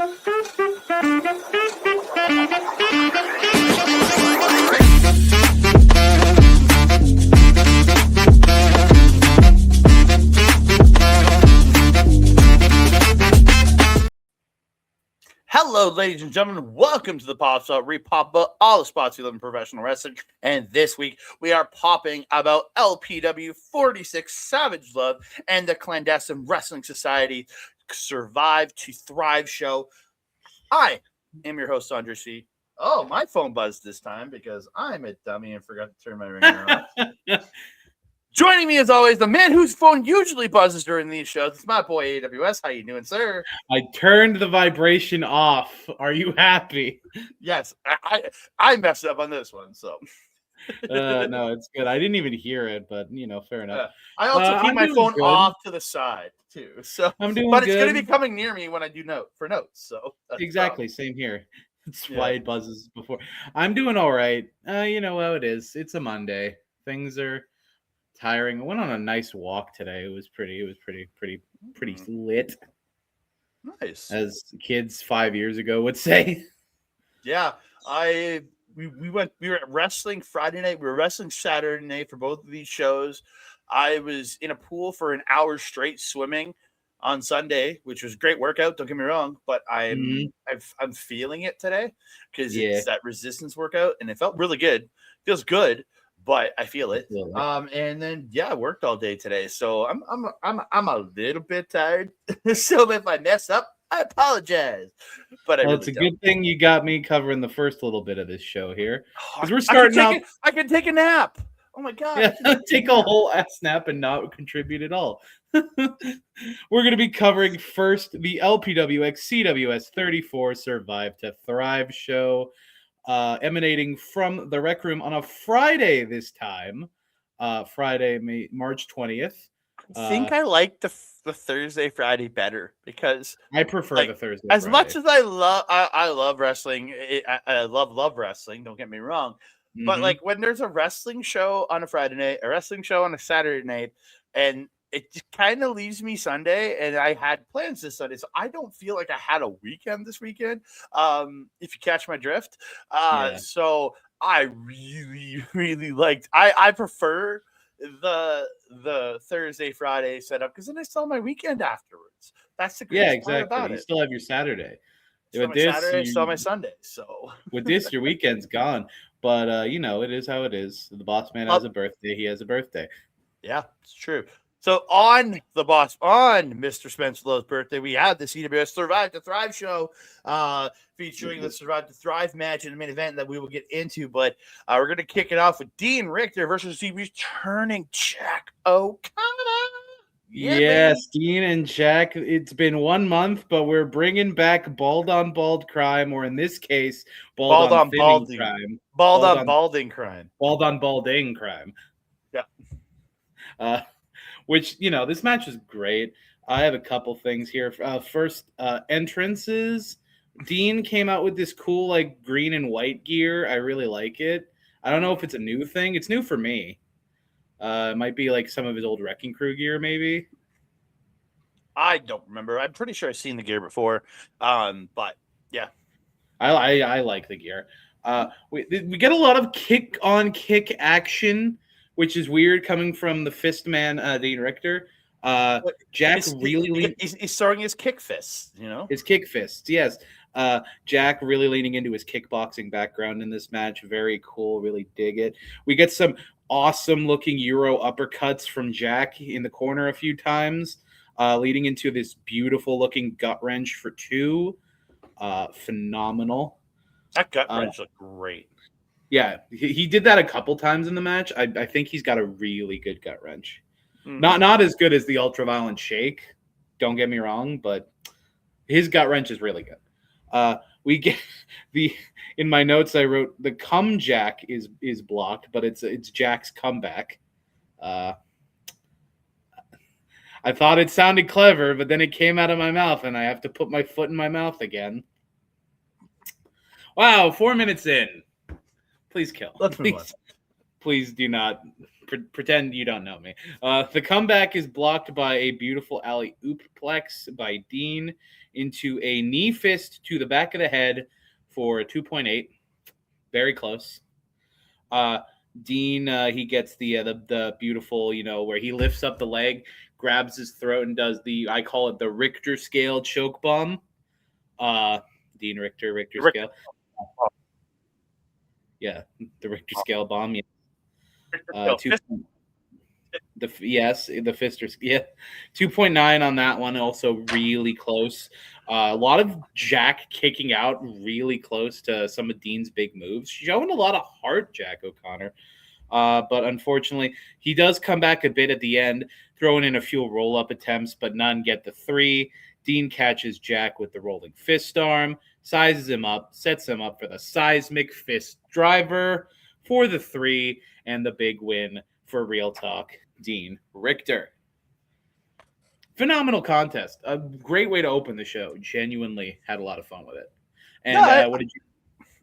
Hello, ladies and gentlemen. Welcome to the Pop Up Repop about all the spots you love in professional wrestling. And this week, we are popping about LPW 46 Savage Love and the Clandestine Wrestling Society Survive to Thrive show. I am your host, Andre C. Oh, my phone buzzed this time because I'm a dummy and forgot to turn my ringer on. Joining me, as always, the man whose phone usually buzzes during these shows. It's my boy, AWS. How you doing, sir? I turned the vibration off. Are you happy? Yes, I messed up on this one, so. No, it's good. I didn't even hear it, but, fair enough. I also keep my phone off to the side, too. So, I'm doing but it's good. going to be coming near me when I do notes. So exactly, same here. That's why it buzzes before. I'm doing all right. You know how it is. It's a Monday. Things are tiring. I went on a nice walk today. It was pretty lit. Nice. As kids 5 years ago would say. Yeah. We were at wrestling Friday night. We were wrestling Saturday night for both of these shows. I was in a pool for an hour straight swimming on Sunday, which was a great workout. Don't get me wrong, but I'm feeling it today because it's that resistance workout, and it felt really good. Feels good, but I feel it. And then I worked all day today, so I'm a little bit tired. So if I mess up, I apologize. But it's a good thing you got me covering the first little bit of this show here, because we're starting out. I can take a nap. Oh my god! Yeah, take a whole ass nap and not contribute at all. We're going to be covering first the LPWxCWS 34 Survive to Thrive show, emanating from the Rec Room on a Friday this time, Friday, March 20th. I think I like the Thursday Friday better because I prefer the Thursday. As Friday. much as I love wrestling, I love wrestling. Don't get me wrong, but like when there's a wrestling show on a Friday night, a wrestling show on a Saturday night, and it just kind of leaves me Sunday, and I had plans this Sunday, so I don't feel like I had a weekend this weekend. If you catch my drift, so I really liked. I prefer the Thursday Friday setup because then I still have my weekend afterwards. That's the greatest part about it. You still have your Saturday. Still my Saturday, still my Sunday. So with this, your weekend's gone. But it is how it is. The boss man has a birthday. He has a birthday. Yeah, it's true. So on Mr. Spencer Lowe's birthday, we have the CWS Survive to Thrive show featuring the Survive to Thrive match in the main event that we will get into. But we're going to kick it off with Dean Richter versus the returning Jack O'Connor. Yes, Dean and Jack. It's been 1 month, but we're bringing back bald on bald crime, or in this case, bald on balding crime. Bald on balding crime. Bald on balding crime. Yeah. Which, this match is great. I have a couple things here. First, entrances. Dean came out with this cool, like, green and white gear. I really like it. I don't know if it's a new thing. It's new for me. It might be, like, some of his old Wrecking Crew gear, maybe. I don't remember. I'm pretty sure I've seen the gear before. But, yeah. I like the gear. We get a lot of kick-on-kick action, which is weird coming from the fist man, Dean Richter. Jack he's throwing his kick fists, His kick fists, yes. Jack really leaning into his kickboxing background in this match. Very cool. Really dig it. We get some awesome looking Euro uppercuts from Jack in the corner a few times, leading into this beautiful looking gut wrench for 2. Phenomenal. That gut wrench looked great. Yeah, he did that a couple times in the match. I think he's got a really good gut wrench. Mm-hmm. Not as good as the ultraviolent shake. Don't get me wrong, but his gut wrench is really good. We get in my notes I wrote the cum jack is blocked, but it's Jack's comeback. I thought it sounded clever, but then it came out of my mouth, and I have to put my foot in my mouth again. Wow, 4 minutes in. Please kill. Let's move on. Please do not pretend you don't know me. The comeback is blocked by a beautiful alley-oop plex by Dean into a knee fist to the back of the head for a 2.8. Very close. Dean, he gets the beautiful, where he lifts up the leg, grabs his throat, and does I call it the Richter scale choke bomb. Dean Richter scale. Yeah, the Richter scale bomb. Yeah. The Fister. Yeah, 2.9 on that one. Also really close. A lot of Jack kicking out really close to some of Dean's big moves. Showing a lot of heart, Jack O'Connor. But unfortunately, he does come back a bit at the end, throwing in a few roll-up attempts, but none get the 3. Dean catches Jack with the rolling fist arm, sizes him up, sets him up for the seismic fist driver for the 3, and the big win for Real Talk, Dean Richter. Phenomenal contest. A great way to open the show. Genuinely had a lot of fun with it. And what did you?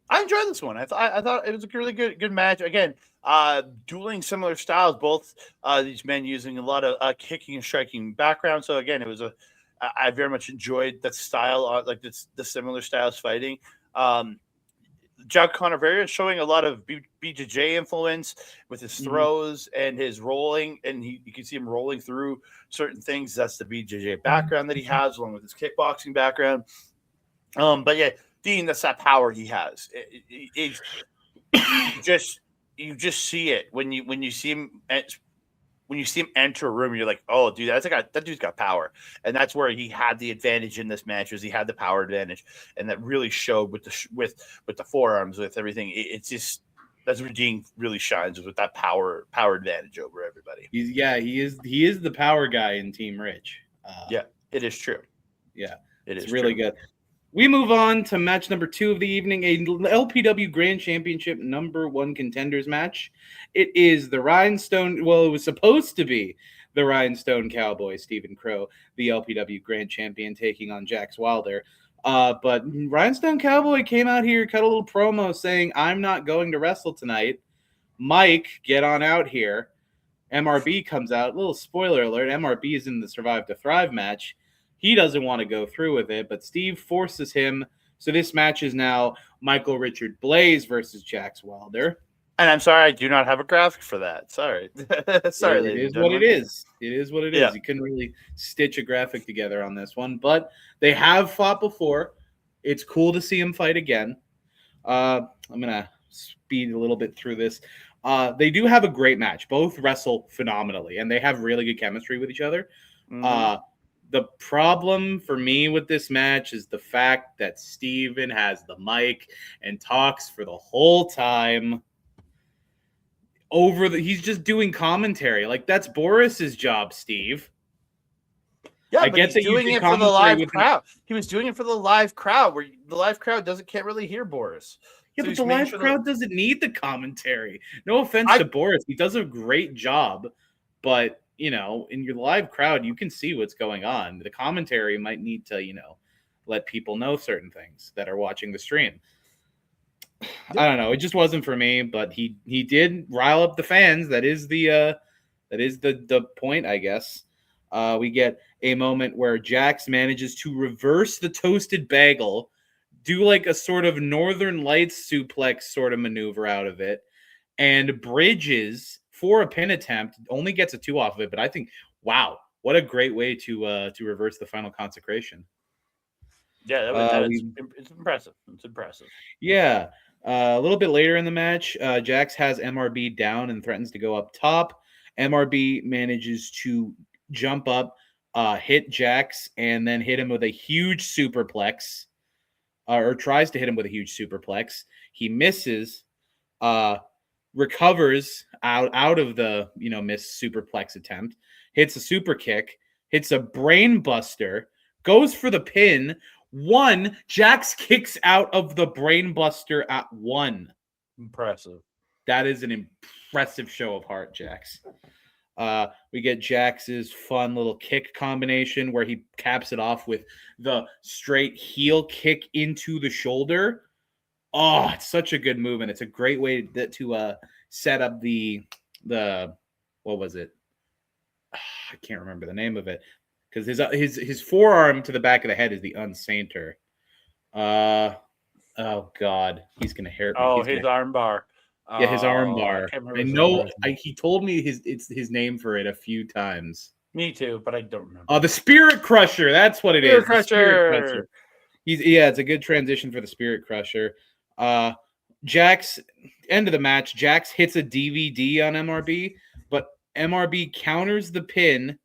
I enjoyed this one. I thought it was a really good match. Again, dueling similar styles. Both these men using a lot of kicking and striking background. So again, it was I very much enjoyed that style, like the similar styles fighting. Jack O'Connor showing a lot of BJJ influence with his throws and his rolling, and you can see him rolling through certain things. That's the BJJ background that he has, along with his kickboxing background. But yeah, Dean, that's that power he has. You just see it when you see him. When you see him enter a room, you're like, "Oh, dude, that dude's got power," and that's where he had the advantage in this match. Was he had the power advantage, and that really showed with the forearms, with everything. It's just that's where Dean really shines, with that power advantage over everybody. He is the power guy in Team Rich. Yeah, it is true. Yeah, it's really good. We move on to match number 2 of the evening, a LPW Grand Championship #1 contenders match. It is the Rhinestone. Well, it was supposed to be the Rhinestone Cowboy, Stephen Crowe, the LPW Grand Champion, taking on Jaxx Wylder. But Rhinestone Cowboy came out here, cut a little promo saying, "I'm not going to wrestle tonight. Mike, get on out here." MRB comes out. Little spoiler alert: MRB is in the Survive to Thrive match. He doesn't want to go through with it, but Steve forces him. So this match is now Michael Richard Blaze versus Jaxx Wylder. And I'm sorry, I do not have a graphic for that. Sorry. Sorry, it is what it is. It is what it is. You couldn't really stitch a graphic together on this one, but they have fought before. It's cool to see him fight again. I'm going to speed a little bit through this. They do have a great match. Both wrestle phenomenally, and they have really good chemistry with each other. Mm-hmm. The problem for me with this match is the fact that Steven has the mic and talks for the whole time. He's just doing commentary. Like, that's Boris's job, Steve. Yeah, I get he's doing it for the live crowd. He was doing it for the live crowd, where the live crowd can't really hear Boris. Yeah, so but the live crowd doesn't need the commentary. No offense to Boris. He does a great job, but in your live crowd, you can see what's going on. The commentary might need to, let people know certain things that are watching the stream. I don't know. It just wasn't for me, but he did rile up the fans. That is the point, I guess. We get a moment where Jaxx manages to reverse the toasted bagel, do like a sort of Northern Lights suplex sort of maneuver out of it, and bridges for a pin attempt. Only gets a 2 off of it, but I think, wow, what a great way to reverse the final consecration. Yeah, it's impressive. It's impressive. Yeah. A little bit later in the match, Jaxx has MRB down and threatens to go up top. MRB manages to jump up, hit Jaxx, and then hit him with a huge superplex, or tries to hit him with a huge superplex. He misses, recovers out of the missed superplex attempt, hits a super kick, hits a brain buster, goes for the pin. Jaxx kicks out of the brain buster at 1. Impressive. That is an impressive show of heart, Jaxx. We get Jax's fun little kick combination where he caps it off with the straight heel kick into the shoulder. Oh, it's such a good move, and it's a great way to set up the what was it? I can't remember the name of it because his forearm to the back of the head is the unsainter. Oh God, he's gonna hurt me. Oh, his arm bar. Yeah, his arm Oh, bar. can't remember I his know. arm bar. He told me his name for it a few times. Me too, but I don't remember. Oh, the Spirit Crusher. That's what it Spirit is. The Spirit Crusher. Crusher. It's a good transition for the Spirit Crusher. Jaxx, end of the match. Jaxx hits a DVD on MRB, but MRB counters the pin,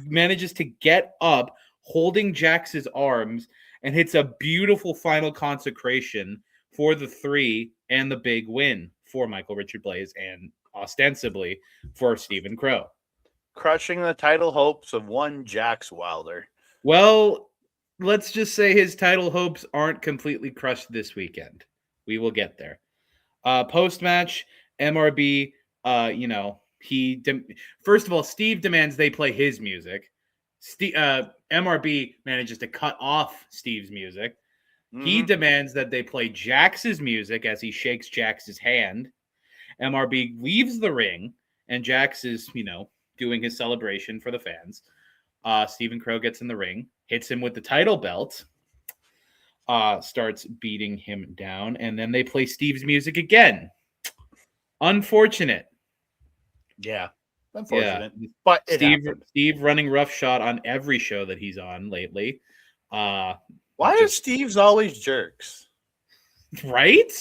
manages to get up, holding Jaxx's arms, and hits a beautiful final consecration for the 3 and the big win for Michael Richard Blaze and ostensibly for Stephen Crowe. Crushing the title hopes of one Jaxx Wylder. Well, let's just say his title hopes aren't completely crushed this weekend. We will get there. Post-match, MRB, first of all, Steve demands they play his music. MRB manages to cut off Steve's music. Mm-hmm. He demands that they play Jax's music as he shakes Jax's hand. MRB leaves the ring, and Jaxx is, doing his celebration for the fans. Stephen Crowe gets in the ring, hits him with the title belt, starts beating him down, and then they play Steve's music again. Unfortunate. Yeah. Unfortunate. Yeah. But Steve running roughshod on every show that he's on lately. Why are Steve's always jerks? Right?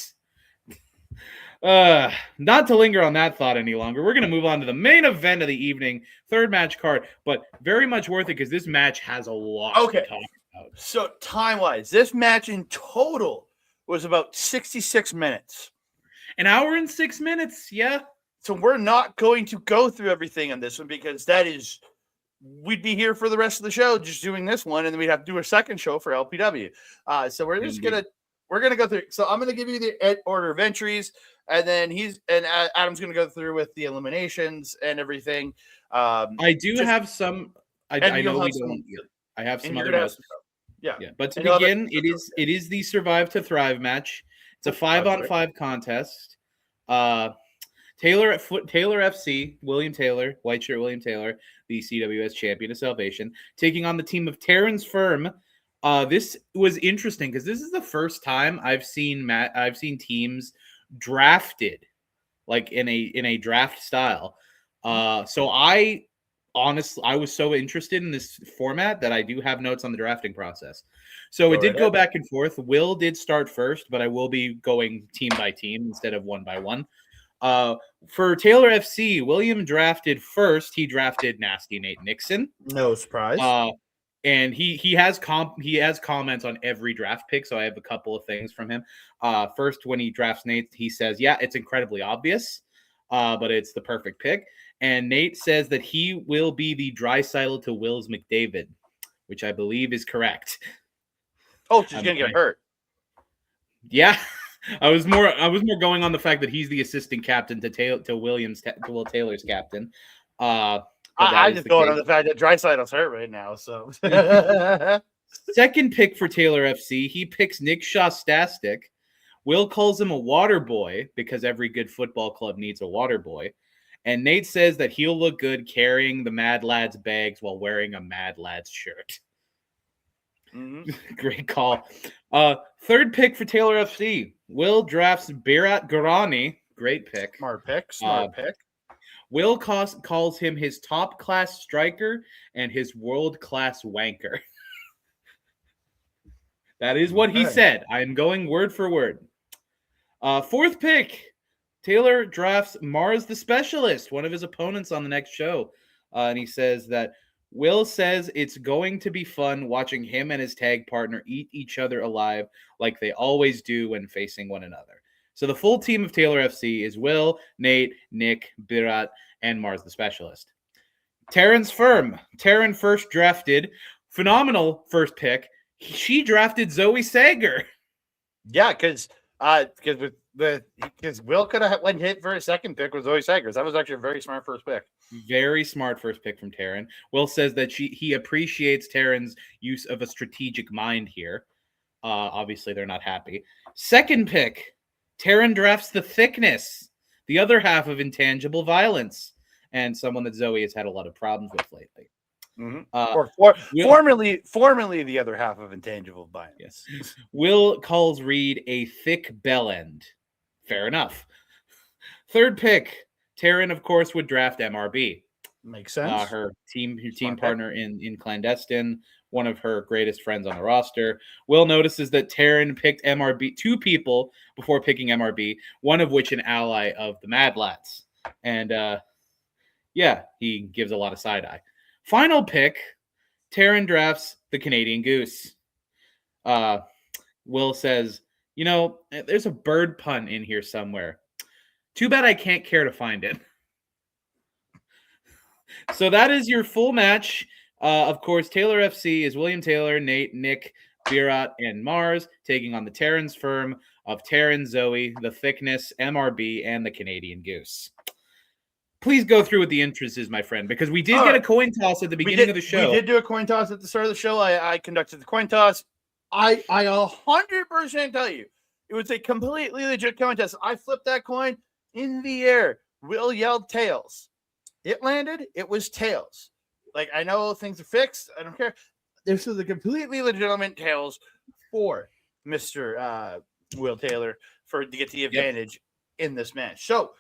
Not to linger on that thought any longer. We're going to move on to the main event of the evening, third match card, but very much worth it because this match has a lot to talk about. So time-wise, this match in total was about 66 minutes. An hour and 6 minutes, yeah. So we're not going to go through everything on this one because we'd be here for the rest of the show just doing this one, and then we'd have to do a second show for LPW. So we're just we're gonna go through. So I'm gonna give you the order of entries, and then Adam's gonna go through with the eliminations and everything. I do have some. I know we don't. I have some other notes. Yeah. But to begin, it is the Survive to Thrive match. It's a 5-on-5 contest. Taylor FC, William Taylor, white shirt William Taylor, the CWS champion of Salvation, taking on the team of Taryn's Firm. This was interesting because this is the first time I've seen teams drafted like in a draft style. So I was so interested in this format that I do have notes on the drafting process. So it did go back and forth. Will did start first, but I will be going team by team instead of one by one. For Taylor FC, William drafted first. He drafted Nasty Nate Nixon. No surprise. And he has comments on every draft pick, so I have a couple of things from him. First, when he drafts Nate, he says, "Yeah, it's incredibly obvious, but it's the perfect pick." And Nate says that he will be the Draisaitl to Will's McDavid, which I believe is correct. Oh, she's gonna get hurt. Yeah. I was more going on the fact that he's the assistant captain to Will Taylor's captain. I just going on the fact that Draisaitl's hurt right now. So second pick for Taylor FC, he picks Nick Shostastic. Will calls him a water boy because every good football club needs a water boy. And Nate says that he'll look good carrying the Mad Lads bags while wearing a Mad Lads shirt. Mm-hmm. Great call. Third pick for Taylor FC. Will drafts Birat Garani. Great pick. Smart pick. Will calls him his top-class striker and his world-class wanker. That is what he said. I am going word for word. Fourth pick. Taylor drafts Mars the Specialist, one of his opponents on the next show. And he says that Will says it's going to be fun watching him and his tag partner eat each other alive like they always do when facing one another. So the full team of Taylor FC is Will, Nate, Nick, Birat, and Mars the Specialist. Taryn's Firm. Taryn first drafted. Phenomenal first pick. She drafted Zoe Sager. Yeah, because Will could have went hit for a second pick with Zoe Sager. That was actually a very smart first pick. Very smart first pick from Taryn. Will says that he appreciates Taryn's use of a strategic mind here. Obviously, they're not happy. Second pick, Taryn drafts the thickness, the other half of intangible violence, and someone that Zoe has had a lot of problems with lately. Formerly the other half of intangible violence. Yes. Will calls Reed a thick bell end. Fair enough. Third pick, Taryn, of course, would draft MRB. Makes sense. Her team partner in Clandestine, one of her greatest friends on the roster. Will notices that Taryn picked MRB, 2 people before picking MRB, one of which an ally of the Mad Lads. And he gives a lot of side eye. Final pick, Taryn drafts the Canadian Goose. Will says, there's a bird pun in here somewhere. Too bad I can't care to find it. So that is your full match. Of course, Taylor FC is William Taylor, Nate, Nick, Birat, and Mars, taking on the Taryn's firm of Taryn, Zoe, the Thickness, MRB, and the Canadian Goose. Please go through with the entrances, my friend, because we did get a coin toss at the beginning of the show. We did do a coin toss at the start of the show. I conducted the coin toss. I 100% tell you, it was a completely legit coin toss. I flipped that coin in the air. Will yelled tails. It landed. It was tails. Like, I know things are fixed. I don't care. This was a completely legitimate tails for Mr. Will Taylor to get the advantage in this match. So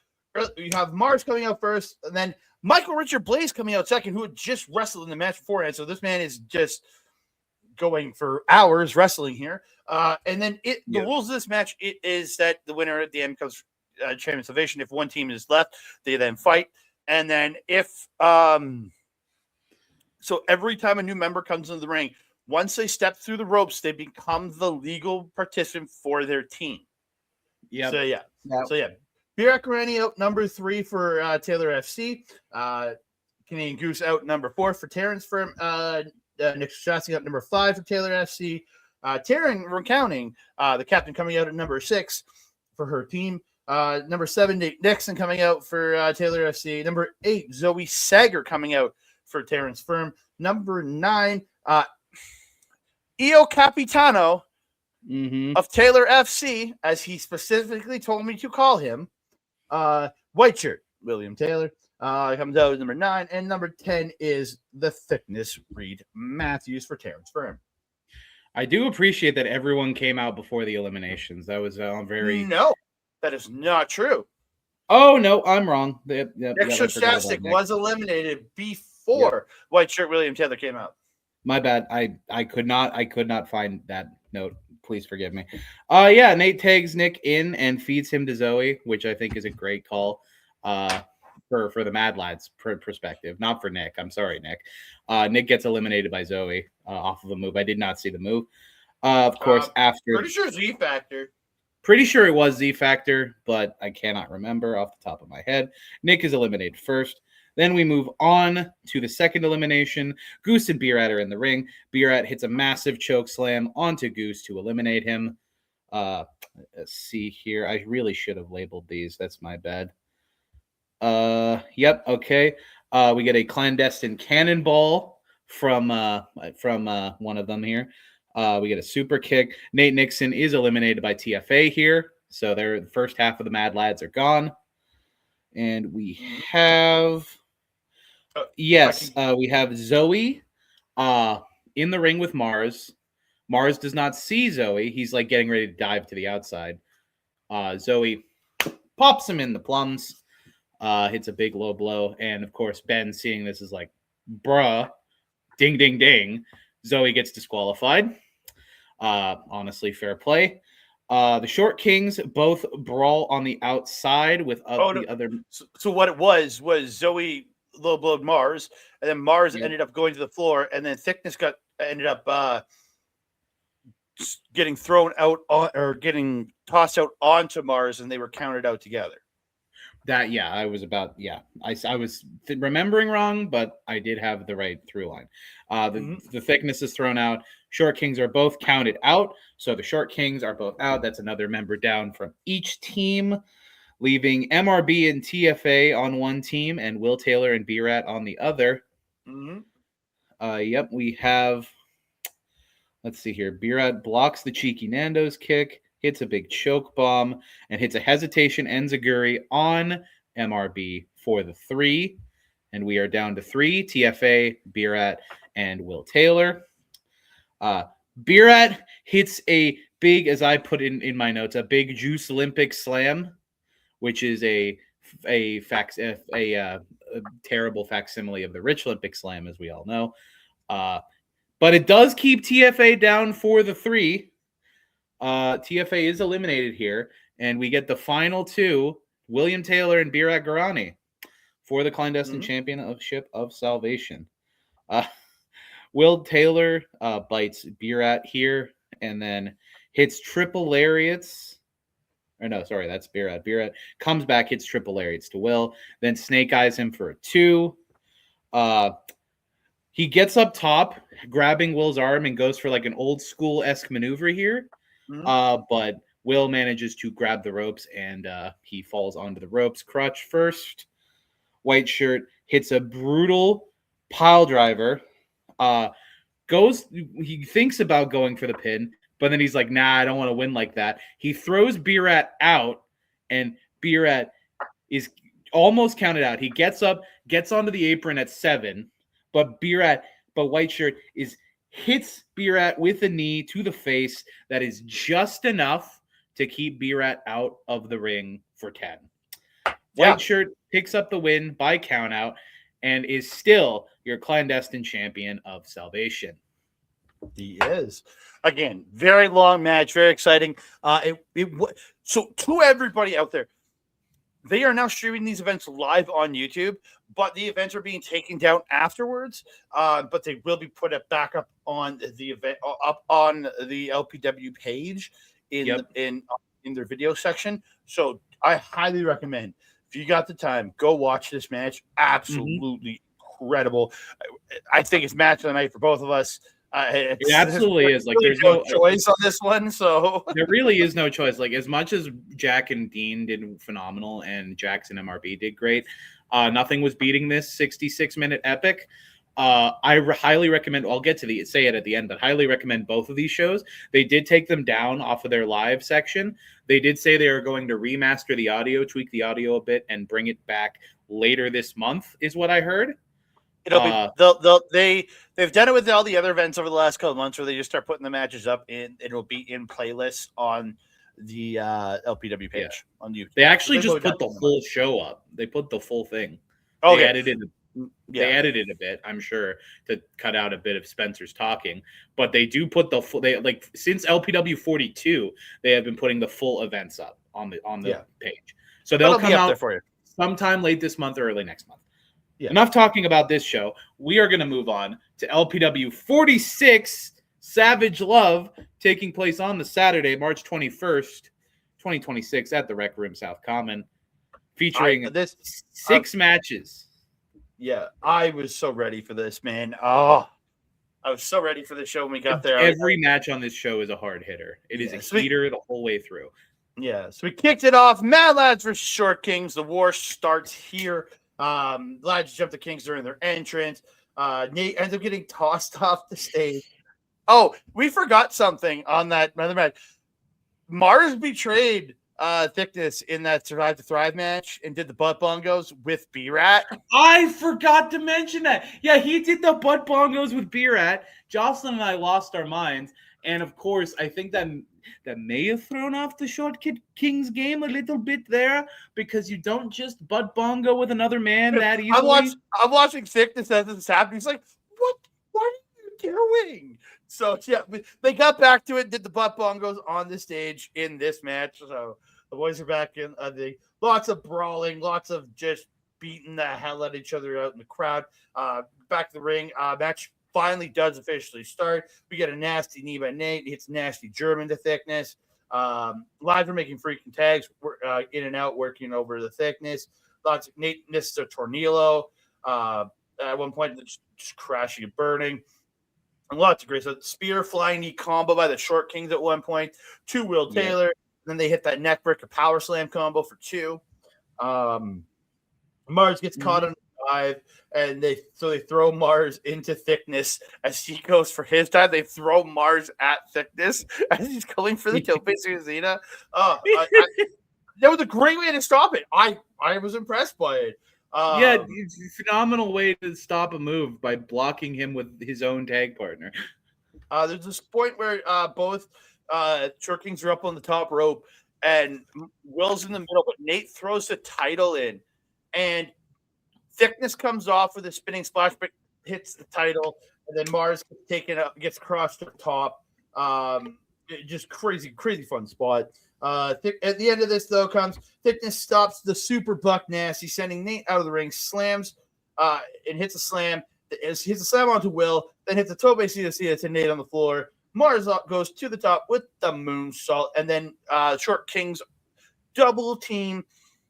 you have Mars coming out first, and then Michael Richard Blaze coming out second, who had just wrestled in the match beforehand. So this man is just going for hours wrestling here. And then the rules of this match is that the winner at the end comes Champion's Salvation. If one team is left, they then fight. And then so every time a new member comes into the ring, once they step through the ropes, they become the legal participant for their team. Yeah. So Birak Rani out number 3 for Taylor FC. Canadian Goose out number 4 for Taryn's firm. Nick Shassi out number 5 for Taylor FC. Taryn From Accounting, the captain, coming out at number 6 for her team. Number 7, Nate Nixon coming out for Taylor FC. Number 8, Zoe Sager coming out for Taryn's firm. Number 9, Io Capitano of Taylor FC, as he specifically told me to call him. White shirt, William Taylor, comes out as number 9. And number 10 is the Thickness, Reed Matthews for Taryn's firm. I do appreciate that everyone came out before the eliminations. That was very... No, that is not true. Oh, no, I'm wrong. Nick Shastastic was eliminated before White Shirt William Taylor came out. My bad. I could not find that note. Please forgive me. Nate tags Nick in and feeds him to Zoe, which I think is a great call for the Mad Lads perspective, not for Nick. I'm sorry, Nick. Nick gets eliminated by Zoe off of a move. I did not see the move. Of course, after... Pretty sure Z-Factor. Pretty sure it was Z-Factor, but I cannot remember off the top of my head. Nick is eliminated first. Then we move on to the second elimination. Goose and Birat are in the ring. Birat hits a massive choke slam onto Goose to eliminate him. Let's see here. I really should have labeled these. That's my bad. Okay. We get a clandestine cannonball from one of them here. We get a super kick. Nate Nixon is eliminated by TFA here. So the first half of the Mad Lads are gone. And we have... we have Zoe in the ring with Mars. Mars does not see Zoe. He's like getting ready to dive to the outside. Zoe pops him in the plums, hits a big low blow. And of course, Ben, seeing this, is like, bruh, ding, ding, ding. Zoe gets disqualified. Honestly, fair play. The Short Kings both brawl on the outside with the other. So what it was Zoe low blowed Mars, and then Mars ended up going to the floor, and then Thickness ended up getting thrown out or getting tossed out onto Mars, and they were counted out together. I was remembering wrong, but I did have the right through line. The Thickness is thrown out. Short Kings are both counted out, so the Short Kings are both out. That's another member down from each team, leaving MRB and TFA on one team and Will Taylor and Birat on the other. We have, let's see here. Birat blocks the cheeky Nando's kick. hits a big choke bomb, and hits a hesitation enziguri on MRB for the 3. And we are down to 3, TFA, Birat, and Will Taylor. Birat hits a big, as I put in my notes, a big Juice Olympic slam, which is a terrible facsimile of the Rich Olympic slam, as we all know. But it does keep TFA down for the 3. TFA is eliminated here, and we get the final 2, William Taylor and Birat Garani, for the clandestine championship of salvation. Will Taylor bites Birat here and then hits triple lariats. Or no, sorry, that's Birat. Birat comes back, hits triple lariats to Will, then snake eyes him for a 2. He gets up top, grabbing Will's arm, and goes for like an old school-esque maneuver here. But Will manages to grab the ropes, and he falls onto the ropes. Crutch first. White shirt hits a brutal pile driver. He thinks about going for the pin, but then he's like, nah, I don't want to win like that. He throws Birat out, and Birat is almost counted out. He gets up, gets onto the apron at 7, but White Shirt hits Birat with a knee to the face that is just enough to keep Birat out of the ring for 10. White Shirt picks up the win by countout and is still your clandestine champion of salvation. He is. Again, very long match, very exciting. So to everybody out there, they are now streaming these events live on YouTube, but the events are being taken down afterwards. But they will be put back up on the event, up on the LPW page in their video section. So I highly recommend, if you got the time, go watch this match. Absolutely incredible. I think it's match of the night for both of us. It absolutely is. Like, really there's no choice on this one, so there really is no choice. Like, as much as Jack and Dean did phenomenal and Jaxx and MRB did great, nothing was beating this 66-minute epic. I highly recommend. I'll get to say it at the end, but highly recommend both of these shows. They did take them down off of their live section. They did say they are going to remaster the audio, tweak the audio a bit, and bring it back later this month, is what I heard. It'll be they've done it with all the other events over the last couple of months, where they just start putting the matches up in. It'll be in playlists on the LPW page on YouTube. They actually just put the whole show up. They put the full thing. Okay. They edited a bit, I'm sure, to cut out a bit of Spencer's talking. But they do put the full. They since LPW 42, they have been putting the full events up on the page. So they'll come out there for you sometime late this month or early next month. Yeah. Enough talking about this show. We are going to move on to LPW 46, Savage Love, taking place on the Saturday, March 21st, 2026, at the Rec Room South Common, featuring 6 matches. Yeah, I was so ready for this, man. Oh, I was so ready for the show when we got there. Every match on this show is a hard hitter. It is a heater the whole way through. Yeah, so we kicked it off. Mad Lads versus Short Kings. The war starts here. Lads jump the Kings during their entrance. Nate ends up getting tossed off the stage. Oh, we forgot something on that other match. Mars betrayed Thickness in that Survive to Thrive match and did the butt bongos with B-Rat. I forgot to mention that. Yeah, he did the butt bongos with B-Rat. Jocelyn and I lost our minds. And, of course, I think that may have thrown off the Short Kings game a little bit there, because you don't just butt bongo with another man that easily. I'm watching Thickness as this is happening. He's like, what are you doing? So, yeah, they got back to it, did the butt bongos on the stage in this match. So the boys are back in. Lots of brawling, lots of just beating the hell out of each other out in the crowd. Back to the ring. Match finally does officially start. We get a nasty knee by Nate. He hits nasty German to Thickness. Live are making freaking tags, in and out, working over the Thickness. Lots of Nate misses a tornillo. At one point, just crashing and burning. And lots of great stuff. Spear flying knee combo by the Short Kings at one point. 2 Will Taylor. Yeah. Then they hit that neck breaker power slam combo for 2. Mars gets caught on 5, and they throw Mars into Thickness as he goes for his time. They throw Mars at Thickness as he's going for the Tope Suicida. That was a great way to stop it. I was impressed by it. It's a phenomenal way to stop a move by blocking him with his own tag partner. There's this point where both Short Kings are up on the top rope, and Will's in the middle, but Nate throws the title in, and Thickness comes off with a spinning splash, but hits the title, and then Mars gets crossed to the top. Just crazy fun spot. At the end of this, though, comes Thickness stops the Super Buck Nasty, sending Nate out of the ring, slams and hits a slam. Hits a slam onto Will, then hits a Tope Suicida to Nate on the floor. Mars goes to the top with the moonsault, and then Short Kings double team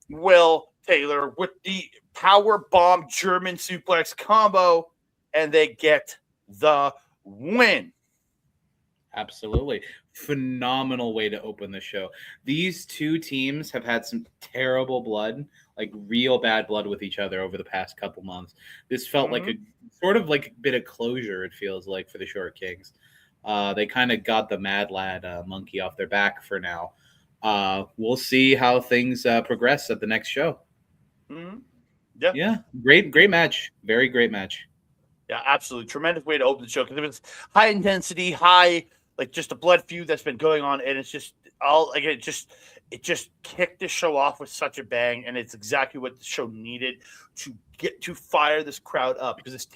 Will Taylor with the power bomb German suplex combo, and they get the win. Absolutely. Phenomenal way to open the show. These two teams have had some terrible blood, like real bad blood with each other over the past couple months. This felt like a sort of like a bit of closure, it feels like, for the Short Kings. They kind of got the Mad Lad monkey off their back for now. We'll see how things progress at the next show. Yeah. Great match. Very great match. Yeah, absolutely. Tremendous way to open the show because it was high intensity, like just a blood feud that's been going on, and it's just all like it just kicked the show off with such a bang, and it's exactly what the show needed to fire this crowd up because this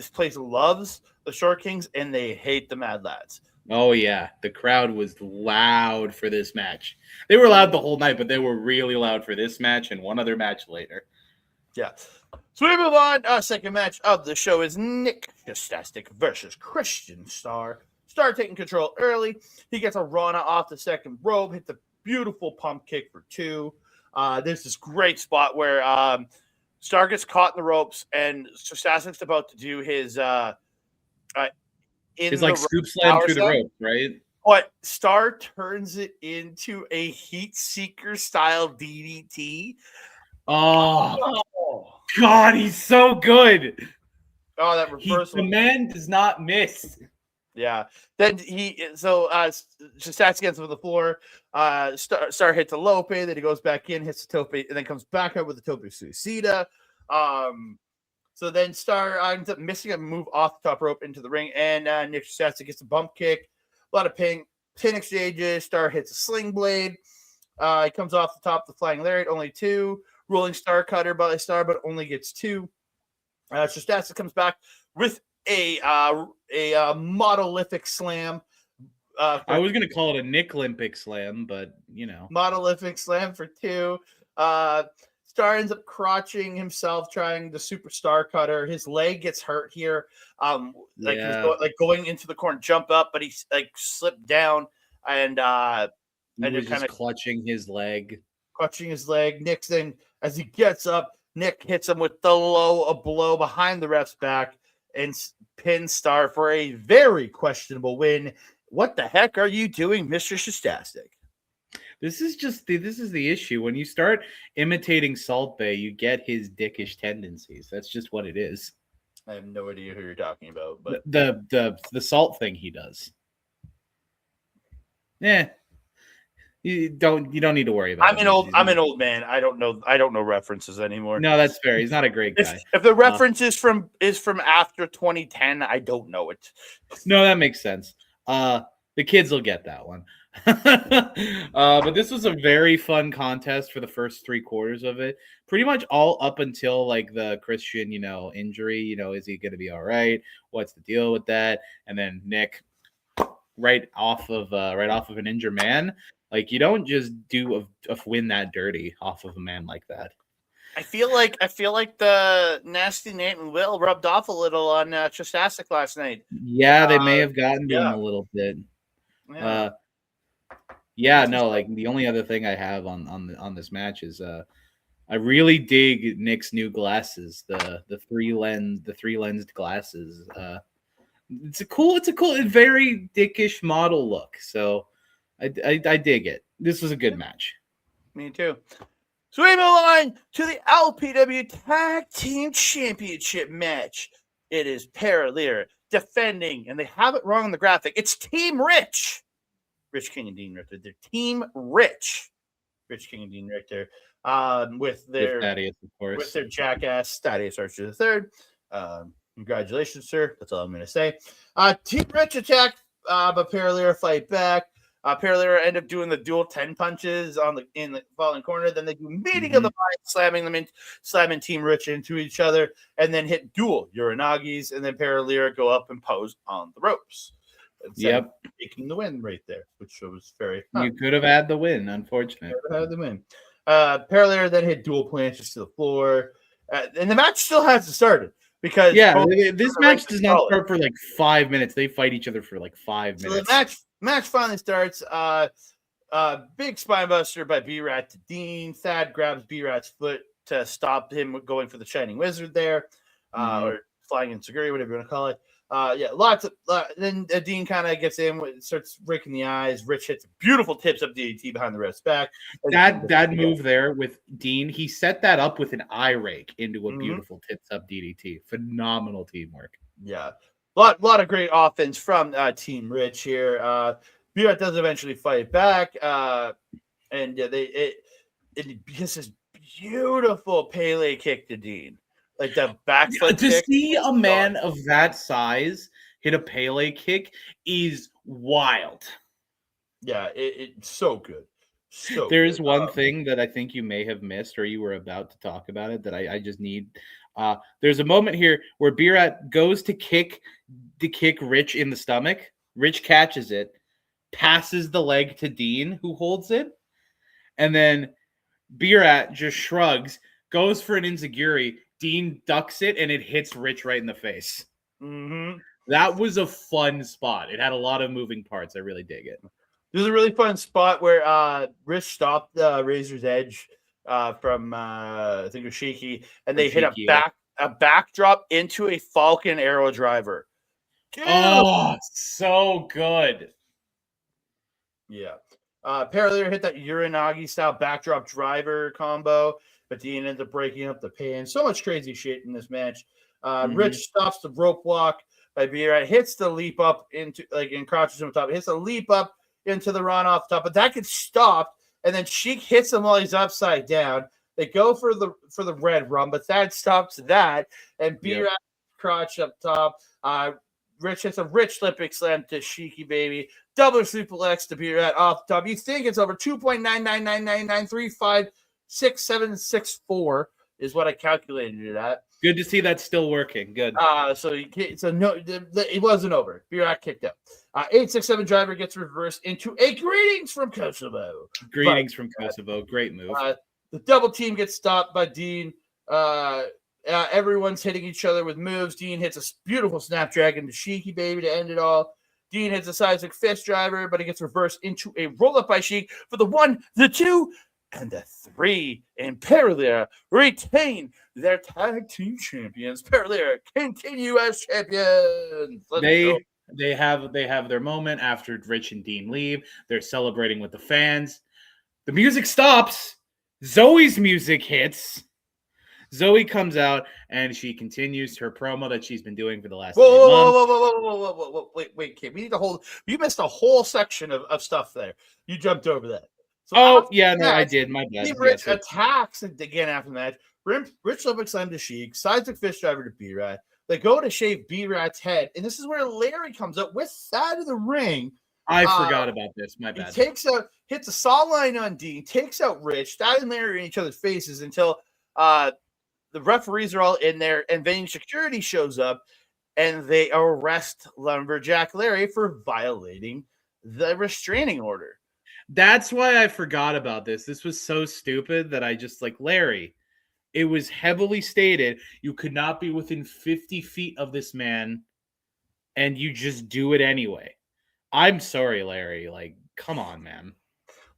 place loves the Short Kings and they hate the Mad Lads. Oh yeah, the crowd was loud for this match. They were loud the whole night, but they were really loud for this match and one other match later. Yeah. So we move on. Second match of the show is Nick Shastastic versus Christian Star. Star taking control early. He gets a Rana off the second rope, hits a beautiful pump kick for 2. There's this great spot where Star gets caught in the ropes, and Shastastic's about to do his scoop slam through the rope, right? But Star turns it into a heat seeker style DDT. Oh God, he's so good. Oh, that reversal. The man does not miss. Yeah. Then Shastastic gets on the floor. Star hits a Lope, then he goes back in, hits the Tope, and then comes back out with the Tope Suicida. So then Star ends up missing a move off the top rope into the ring, and Nick Shastastic gets a bump kick. A lot of pin exchanges. Star hits a sling blade. He comes off the top of the flying lariat, only 2. Rolling Star Cutter by Star, but only gets 2. Shastastic comes back with a monolithic slam. I was going to call it a Nick Olympic slam, but monolithic slam for 2. Star ends up crotching himself trying the Superstar Cutter. His leg gets hurt here. He's going into the corner, jump up, but he slipped down and he was just clutching his leg. Nick then, as he gets up, Nick hits him with a blow behind the ref's back and pins Star for a very questionable win. What the heck are you doing, Mr. Shastastic? This is the issue. When you start imitating Salt Bae, you get his dickish tendencies. That's just what it is. I have no idea who you're talking about, but the salt thing he does. Yeah. You don't need to worry about it. I'm an old man. I don't know references anymore. No, that's fair. He's not a great guy. If the reference is from after 2010, I don't know it. No, that makes sense. The kids will get that one. But this was a very fun contest for the first 3 quarters of it. Pretty much all up until like the Christian, injury. Is he going to be all right? What's the deal with that? And then Nick, right off of an injured man. Like, you don't just do a win that dirty off of a man like that. I feel like the Nasty Nate and Will rubbed off a little on Shastastic last night. Yeah, they may have gotten to him a little bit. Yeah. Like the only other thing I have on this match is I really dig Nick's new glasses, the 3-lensed glasses. It's a cool, very dickish model look. So I dig it. This was a good match. Me too. So we move on to the LPW Tag Team Championship match. It is Paraleer defending, and they have it wrong in the graphic. It's Team Rich. Rich King and Dean Richter. They're Team Rich. Rich King and Dean Richter. With their Thaddeus, of course. With their jackass Thaddeus Archer III. Congratulations, sir. That's all I'm going to say. Team Rich attack, but Paraleer fight back. Paraleer end up doing the dual 10 punches in the falling corner. Then they do meeting of the mind, slamming Team Rich into each other, and then hit dual Uranagis, and then Paraleer go up and pose on the ropes. Yep, taking the win right there, which was very fun. You could have had the win, unfortunately. Had the win. Paraleer then hit dual planches to the floor, and the match still hasn't started. Because this match does not start for like 5 minutes. They fight each other for like 5 minutes. So the match finally starts. Big spinebuster by B-Rat to Dean. Thad grabs B-Rat's foot to stop him going for the Shining Wizard there, or flying Insecurity, whatever you want to call it. Then Dean kind of gets in, starts raking the eyes. Rich hits beautiful tips up DDT behind the ref's back. That move there with Dean, he set that up with an eye rake into a beautiful tips up DDT. Phenomenal teamwork. Yeah, lot of great offense from Team Rich here. B-Rat does eventually fight back, and it gets this beautiful Pele kick to Dean. Like the back foot to kick. See a man of that size hit a Pele kick is wild. Yeah, it's so good. There's one thing that I think you may have missed, or you were about to talk about it, that I just need. There's a moment here where B-Rat goes to kick Rich in the stomach. Rich catches it, passes the leg to Dean, who holds it, and then B-Rat just shrugs, goes for an enziguri. Dean ducks it, and it hits Rich right in the face. That was a fun spot. It had a lot of moving parts. I really dig it. There's a really fun spot where Rich stopped Razor's Edge from I think it was Shaky, and they hit a backdrop into a Falcon Arrow driver. Oh, so good. Yeah. Paraleer hit that Uranagi style backdrop driver combo, but Dean ends up breaking up the pin. So much crazy shit in this match. Rich stops the rope walk by B-Rat, hits the leap up into, like, encroaches on top, hits a leap up into the run off top, but that gets stopped, and then Sheik hits him while he's upside down. They go for the red run, but that stops that, and B-Rat crotch up top. Rich hits a rich Olympic slam to Sheiky Baby. Double suplex to B-Rat off top. You think it's over 2.99999356764 is what I calculated it at. Good to see that's still working. Good. So it wasn't over. B-Rat kicked out. 867 driver gets reversed into a greetings from Kosovo. From Kosovo. Great move. The double team gets stopped by Dean. Everyone's hitting each other with moves. Dean hits a beautiful Snapdragon to Sheiky Baby to end it all. Dean hits a seismic fist driver, but it gets reversed into a roll-up by Sheik for the 1, the 2, and the 3. And Paraleer retain their tag team champions. Paraleer continue as champions. They have their moment after Rich and Dean leave. They're celebrating with the fans. The music stops. Zoe's music hits. Zoe comes out and she continues her promo that she's been doing for the last 3 months. Whoa, wait, kid. You missed a whole section of stuff there. You jumped over that. So I did. My bad. Rich attacks again after the match. Rich Olympic slam to Sheik, seismic fish driver to B-Rat. They go to shave B-Rat's head, and this is where Larry comes up with Thad in the ring. I forgot about this. My bad. He hits a saw line on Dean, takes out Rich. Thad and Larry are in each other's faces until the referees are all in there, and then security shows up, and they arrest Lumberjack Larry for violating the restraining order. That's why I forgot about this. This was so stupid that I just Larry. It was heavily stated you could not be within 50 feet of this man, and you just do it anyway. I'm sorry, Larry. Come on, man.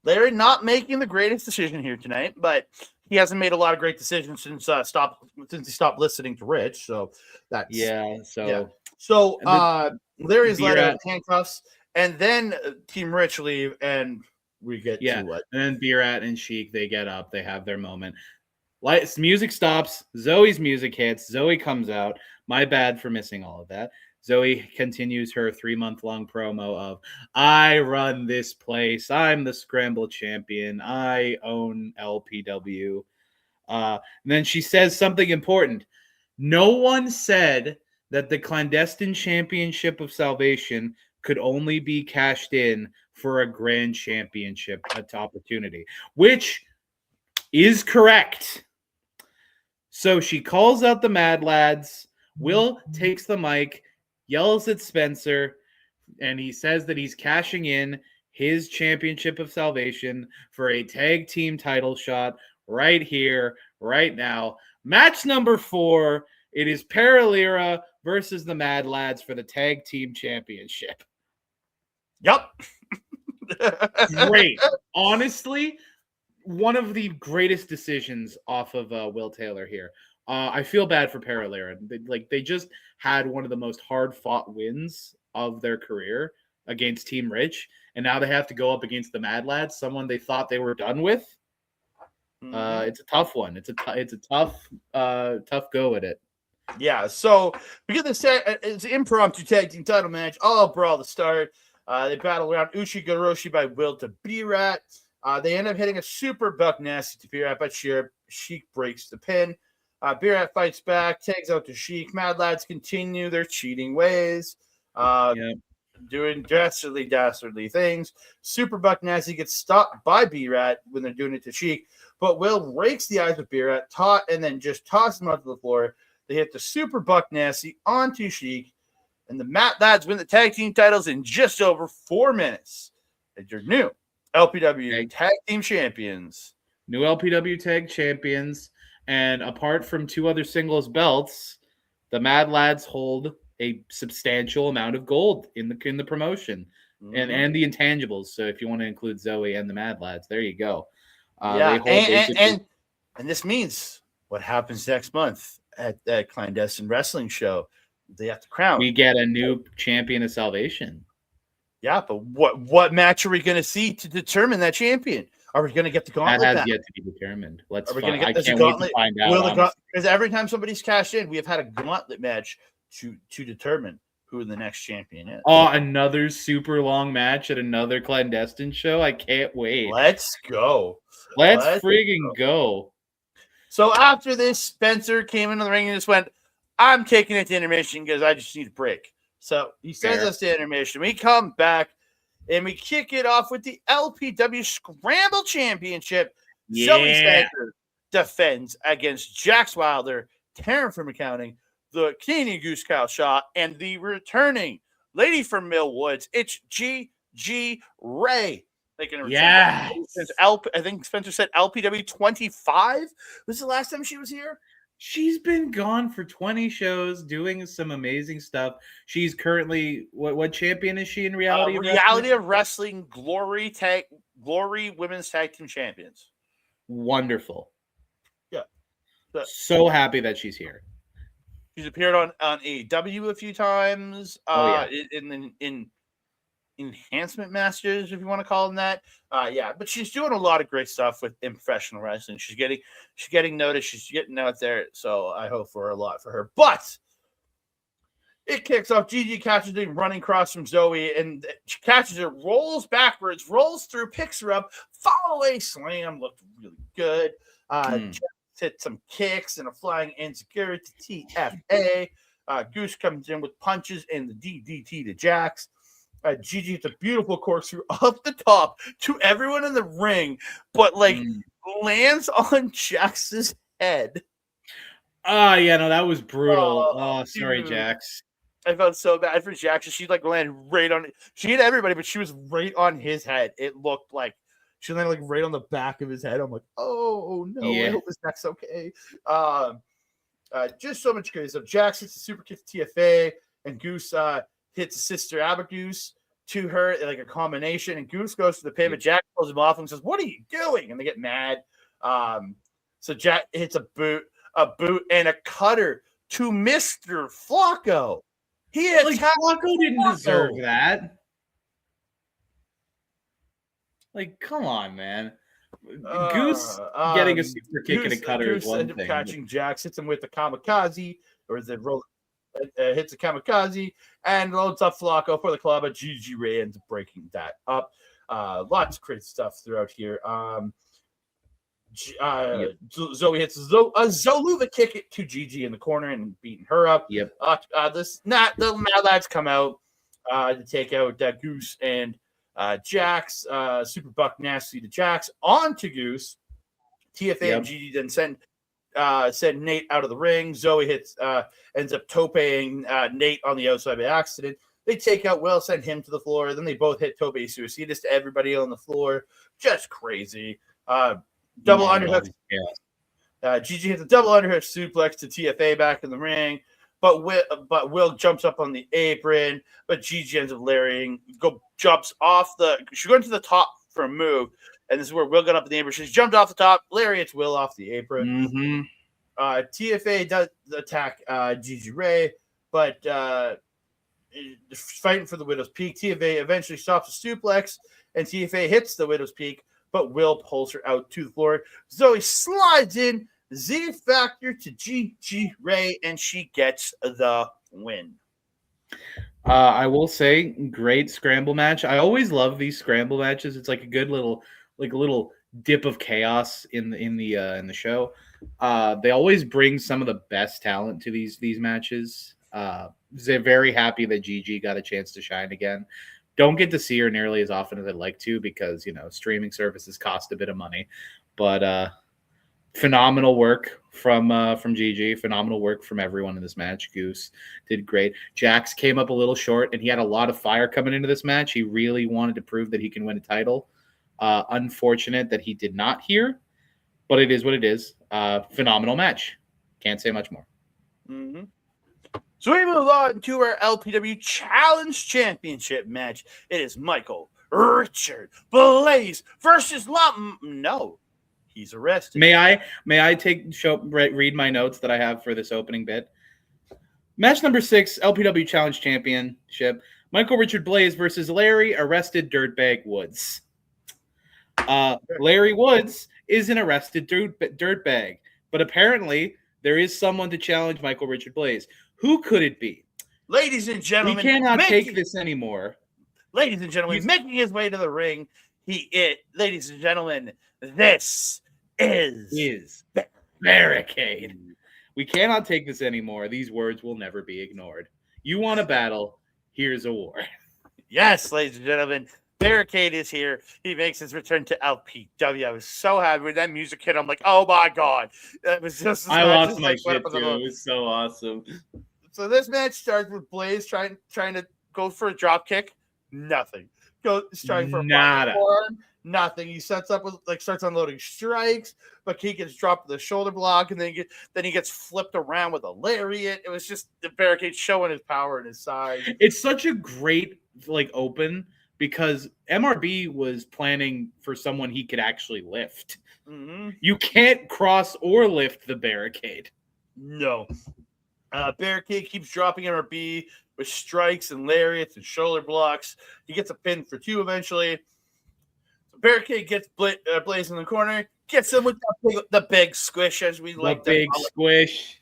Larry not making the greatest decision here tonight, but he hasn't made a lot of great decisions since he stopped listening to Rich. So that's So Larry's let out of handcuffs, and then Team Rich leave, and we get Yeah, to what? and then Beerat and Sheik, they get up, they have their moment. Lights, music stops. Zoe's music hits. Zoe comes out. My bad for missing all of that. Zoe continues her 3-month-long promo of, I run this place. I'm the Scramble champion. I own LPW. And then she says something important. No one said that the clandestine championship of salvation could only be cashed in for a grand championship opportunity, which is correct. So she calls out the Mad Lads. Will takes the mic, yells at Spencer, and he says that he's cashing in his championship of salvation for a tag team title shot right here, right now. Match number 4. It is Paralera versus the Mad Lads for the tag team championship. Yep. Great. Honestly, one of the greatest decisions off of Will Taylor here. I feel bad for Paralera. They just had one of the most hard-fought wins of their career against Team Rich, and now they have to go up against the Mad Lads, someone they thought they were done with. It's a tough one. It's a tough go at it. Yeah, so we get this. It's an impromptu tag team title match. All brawl to start. They battle around Ushigoroshi by Will to Beerat. They end up hitting a super buck nasty to Beerat, but Sheik breaks the pin. Beerat fights back, tags out to Sheik. Mad Lads continue their cheating ways, doing dastardly things. Super buck nasty gets stopped by Beerat when they're doing it to Sheik, but Will rakes the eyes of Beerat, and then just tosses him onto the floor. They hit the super buck nasty onto Sheik, and the Mad Lads win the tag team titles in just over 4 minutes. And your new LPW tag team champions. New LPW tag champions. And apart from 2 other singles belts, the Mad Lads hold a substantial amount of gold in the promotion and the intangibles. So if you want to include Zoe and the Mad Lads, there you go. And this means what happens next month at that clandestine wrestling show. They have to crown. We get a new champion of salvation. Yeah, but what match are we going to see to determine that champion? Are we going to get the gauntlet? That has yet to be determined. I can't wait to find out. Because every time somebody's cashed in, we have had a gauntlet match to determine who the next champion is. Oh, another super long match at another clandestine show. I can't wait. Let's go. Let's friggin' go. So after this, Spencer came into the ring and just went, I'm taking it to intermission because I just need a break. So he sends us to intermission. We come back and we kick it off with the LPW Scramble Championship. Yeah. Zoe Spencer defends against Jaxx Wylder, Taryn From Accounting, the Canadian Goose Kyle Shaw, and the returning lady from Millwoods. It's GIGI REY. Yeah. I think Spencer said LPW 25 was the last time she was here. She's been gone for 20 shows doing some amazing stuff. She's currently what champion is she in reality? Of Wrestling Glory Women's Tag Team Champions. Wonderful. Yeah. So happy that she's here. She's appeared on AEW a few times. In Enhancement Masters, if you want to call them that. But she's doing a lot of great stuff in professional wrestling. She's getting noticed. She's getting out there. So I hope for a lot for her. But it kicks off. Gigi catches her running across from Zoe, and she catches her, rolls backwards, rolls through, picks her up, follow away slam. Looked really good. Hit some kicks and a flying insecurity to TFA. Goose comes in with punches and the DDT to Jaxx. Gigi hits a beautiful corkscrew up the top to everyone in the ring, but lands on Jax's head. That was brutal. Sorry, Jaxx. I felt so bad for Jaxx. She landed right on it. She hit everybody, but she was right on his head. It looked like she landed right on the back of his head. I'm like, oh no, I hope his neck's okay. Just so much good. So Jaxx hits a super kick to TFA, and Goose hits Sister Abagoose to her, like a combination, and Goose goes to the pin, but Jaxx pulls him off and says, "What are you doing?" And they get mad. So Jaxx hits a boot, and a cutter to Mr. Flacco. He Flacco didn't deserve that. Like, come on, man. Goose getting a super kick and a cutter Goose is one ended up thing. catching Jaxx, hits him with the kamikaze, or is it roll? Hits a kamikaze and loads up Flacco for the club, but GIGI REY ends up breaking that up. Lots of great stuff throughout here. Zoe hits a Zoluva kick to GIGI in the corner and beating her up. Yep. The Mad Lads come out to take out Goose and Jaxx. Super Buck Nasty to Jaxx onto Goose. TFA and GIGI then send Nate out of the ring. Zoe ends up toping Nate on the outside by accident. They take out Will, send him to the floor. Then they both hit tope suicidas to everybody on the floor. Just crazy. Double underhook. GIGI hits a double underhook suplex to TFA back in the ring. But Will jumps up on the apron. But GIGI ends up larrying. Jumps off she's going to the top for a move. And this is where Will got up in the apron. She's jumped off the top. Lariats Will off the apron. TFA does attack GIGI REY, but fighting for the Widow's Peak. TFA eventually stops the suplex, and TFA hits the Widow's Peak, but Will pulls her out to the floor. Zoe slides in, Z Factor to GIGI REY, and she gets the win. I will say, great scramble match. I always love these scramble matches. It's like a good little dip of chaos in the show. They always bring some of the best talent to these matches. They're very happy that GIGI got a chance to shine again. Don't get to see her nearly as often as I'd like to because streaming services cost a bit of money. But phenomenal work from GIGI. Phenomenal work from everyone in this match. Goose did great. Jaxx came up a little short, and he had a lot of fire coming into this match. He really wanted to prove that he can win a title. Unfortunate that he did not here, but it is what it is. Phenomenal match. Can't say much more. Mm-hmm. So we move on to our LPW Challenge Championship match. It is Michael, Richard, Blaze versus No. He's arrested. May I read my notes that I have for this opening bit? Match number 6, LPW Challenge Championship. Michael Richard Blaze versus Larry Arrested Dirtbag Woods. Larry Woods is an arrested dirtbag, but apparently there is someone to challenge Michael Richard Blaze. Who could it be? Ladies and gentlemen, we cannot take this anymore. Ladies and gentlemen, he's making his way to the ring. Ladies and gentlemen, this is Barricade. We cannot take this anymore. These words will never be ignored. You want a battle? Here's a war. Yes, ladies and gentlemen, Barricade is here. He makes his return to LPW. I was so happy when that music hit. I'm like, oh my god, that was just. I lost my shit too. It was so awesome. So this match starts with Blaze trying to go for a drop kick. Nothing. Trying for a forearm. Nothing. He starts unloading strikes, but he gets dropped with the shoulder block, and then he gets flipped around with a lariat. It was just the Barricade showing his power and his size. It's such a great open because MRB was planning for someone he could actually lift. Mm-hmm. You can't cross or lift the Barricade. No. Barricade keeps dropping MRB with strikes and lariats and shoulder blocks. He gets a pin for 2 eventually. Barricade gets Blaze in the corner, gets him with the big squish, as we like. The big squish.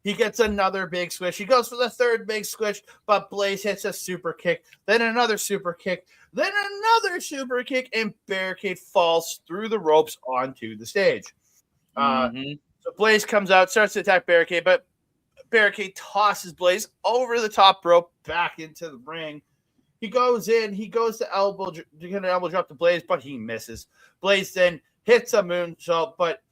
He gets another big squish. He goes for the 3rd big squish, but Blaze hits a super kick, then another super kick, then another super kick, and Barricade falls through the ropes onto the stage. So Blaze comes out, starts to attack Barricade, but Barricade tosses Blaze over the top rope back into the ring. He goes in. He goes to elbow drop to Blaze, but he misses. Blaze then hits a moonsault, but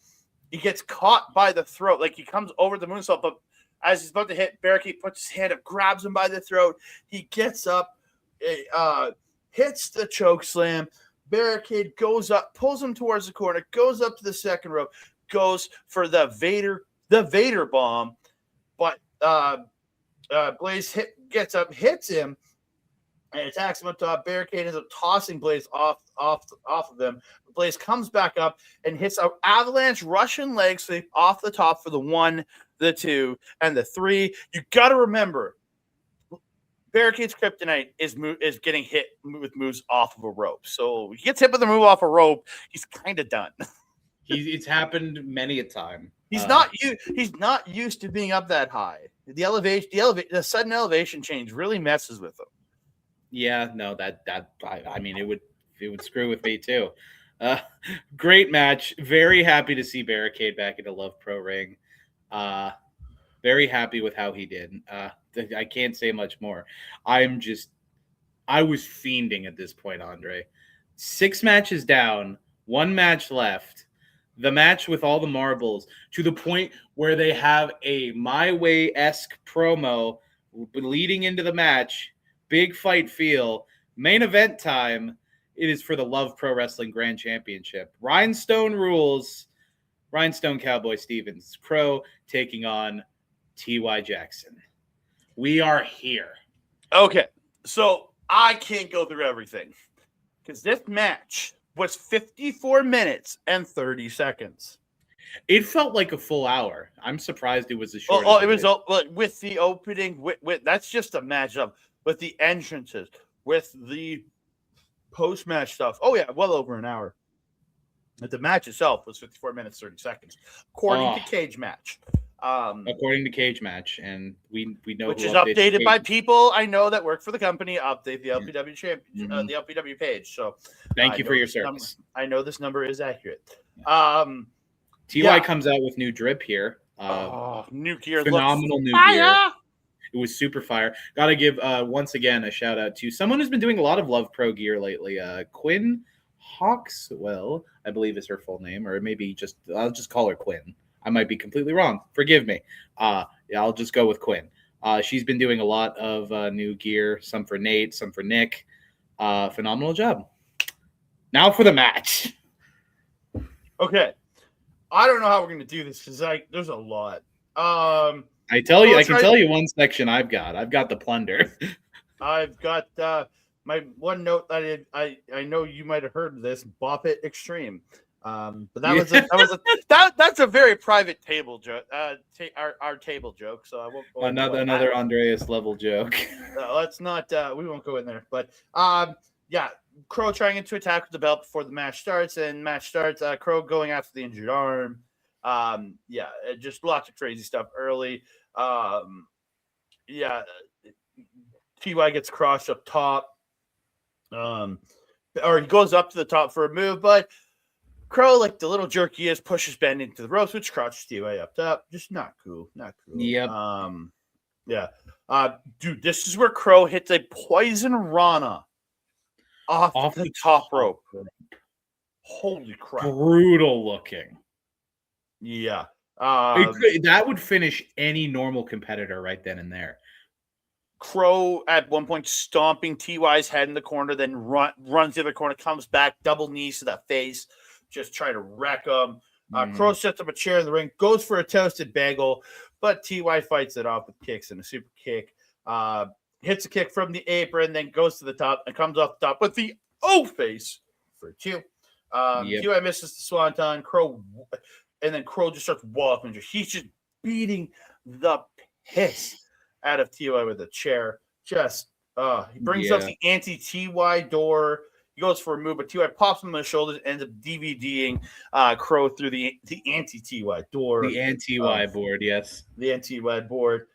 he gets caught by the throat. Like, he comes over the moonsault, but as he's about to hit, Barricade puts his hand up, grabs him by the throat. He gets up, hits the choke slam. Barricade goes up, pulls him towards the corner, goes up to the second rope, goes for the Vader bomb, but Blaze gets up, hits him, and attacks him up top. Barricade ends up tossing Blaze off of him. Blaze comes back up and hits an avalanche Russian leg sweep off the top for the 1, the 2, and the 3. You got to remember, Barricade's kryptonite is getting hit with moves off of a rope. So he gets hit with a move off a rope, he's kind of done. It's happened many a time. He's not used to being up that high. The sudden elevation change really messes with him. Yeah, no, I mean, it would screw with me too. Great match. Very happy to see Barricade back in the Love Pro ring. Very happy with how he did. I can't say much more. I was fiending at this point, Andre. 6 matches down, 1 match left. The match with all the marbles, to the point where they have a My Way-esque promo leading into the match. Big fight feel. Main event time. It is for the Love Pro Wrestling Grand Championship. Rhinestone Rules. Rhinestone Cowboy Stevens. Crowe taking on T.Y Jackson. We are here. Okay, so I can't go through everything because this match was 54 minutes and 30 seconds. It felt like a full hour. I'm surprised it was as short. It was with the opening. With that's just a matchup with the entrances, with the post-match stuff. Oh yeah, well over an hour. But the match itself was 54 minutes 30 seconds, according to Cage Match. According to Cage Match, and we know, which is updated by people I know that work for the company. Update the LPW champion, the LPW page. So thank you for your service. I know this number is accurate. Ty comes out with new drip here. New gear, phenomenal new gear. It was super fire. Got to give once again a shout out to someone who's been doing a lot of Love Pro gear lately. Quinn Hawkswell, I believe is her full name, or maybe I'll just call her Quinn. I might be completely wrong. Forgive me. I'll just go with Quinn. She's been doing a lot of new gear, some for Nate, some for Nick. Phenomenal job. Now for the match. Okay. I don't know how we're going to do this because there's a lot. I can tell you one section I've got. I've got the plunder. I've got my one note that I know you might have heard of this, Bop It Extreme. But that's a very private table joke. Our table joke. So I won't go another Andreas level joke. Let's not. We won't go in there. But Crowe trying to attack with the belt before the match starts, and Crowe going after the injured arm. Just lots of crazy stuff early. T.Y gets crushed up top. Or he goes up to the top for a move, but Crowe, like the little jerk he is, pushes Ben into the ropes, which crotches T.Y up top. Just not cool. Not cool. Yep. Dude, this is where Crowe hits a poison Rana off the top rope. Holy crap. Brutal looking. Yeah. That would finish any normal competitor right then and there. Crowe at one point stomping T.Y.'s head in the corner, then runs the other corner, comes back, double knees to the face, just trying to wreck him. Crowe sets up a chair in the ring, goes for a toasted bagel, but T.Y. fights it off with kicks and a super kick. Hits a kick from the apron, then goes to the top and comes off the top with the O-face for 2. T.Y. misses the swanton. Crowe just starts walloping. He's just beating the piss out of T.Y. with a chair. He brings up the anti-T.Y. door. He goes for a move, but T.Y. pops him on the shoulders and ends up DVDing Crowe through the anti-T.Y. door. The anti-Y board, yes. The anti-Y board.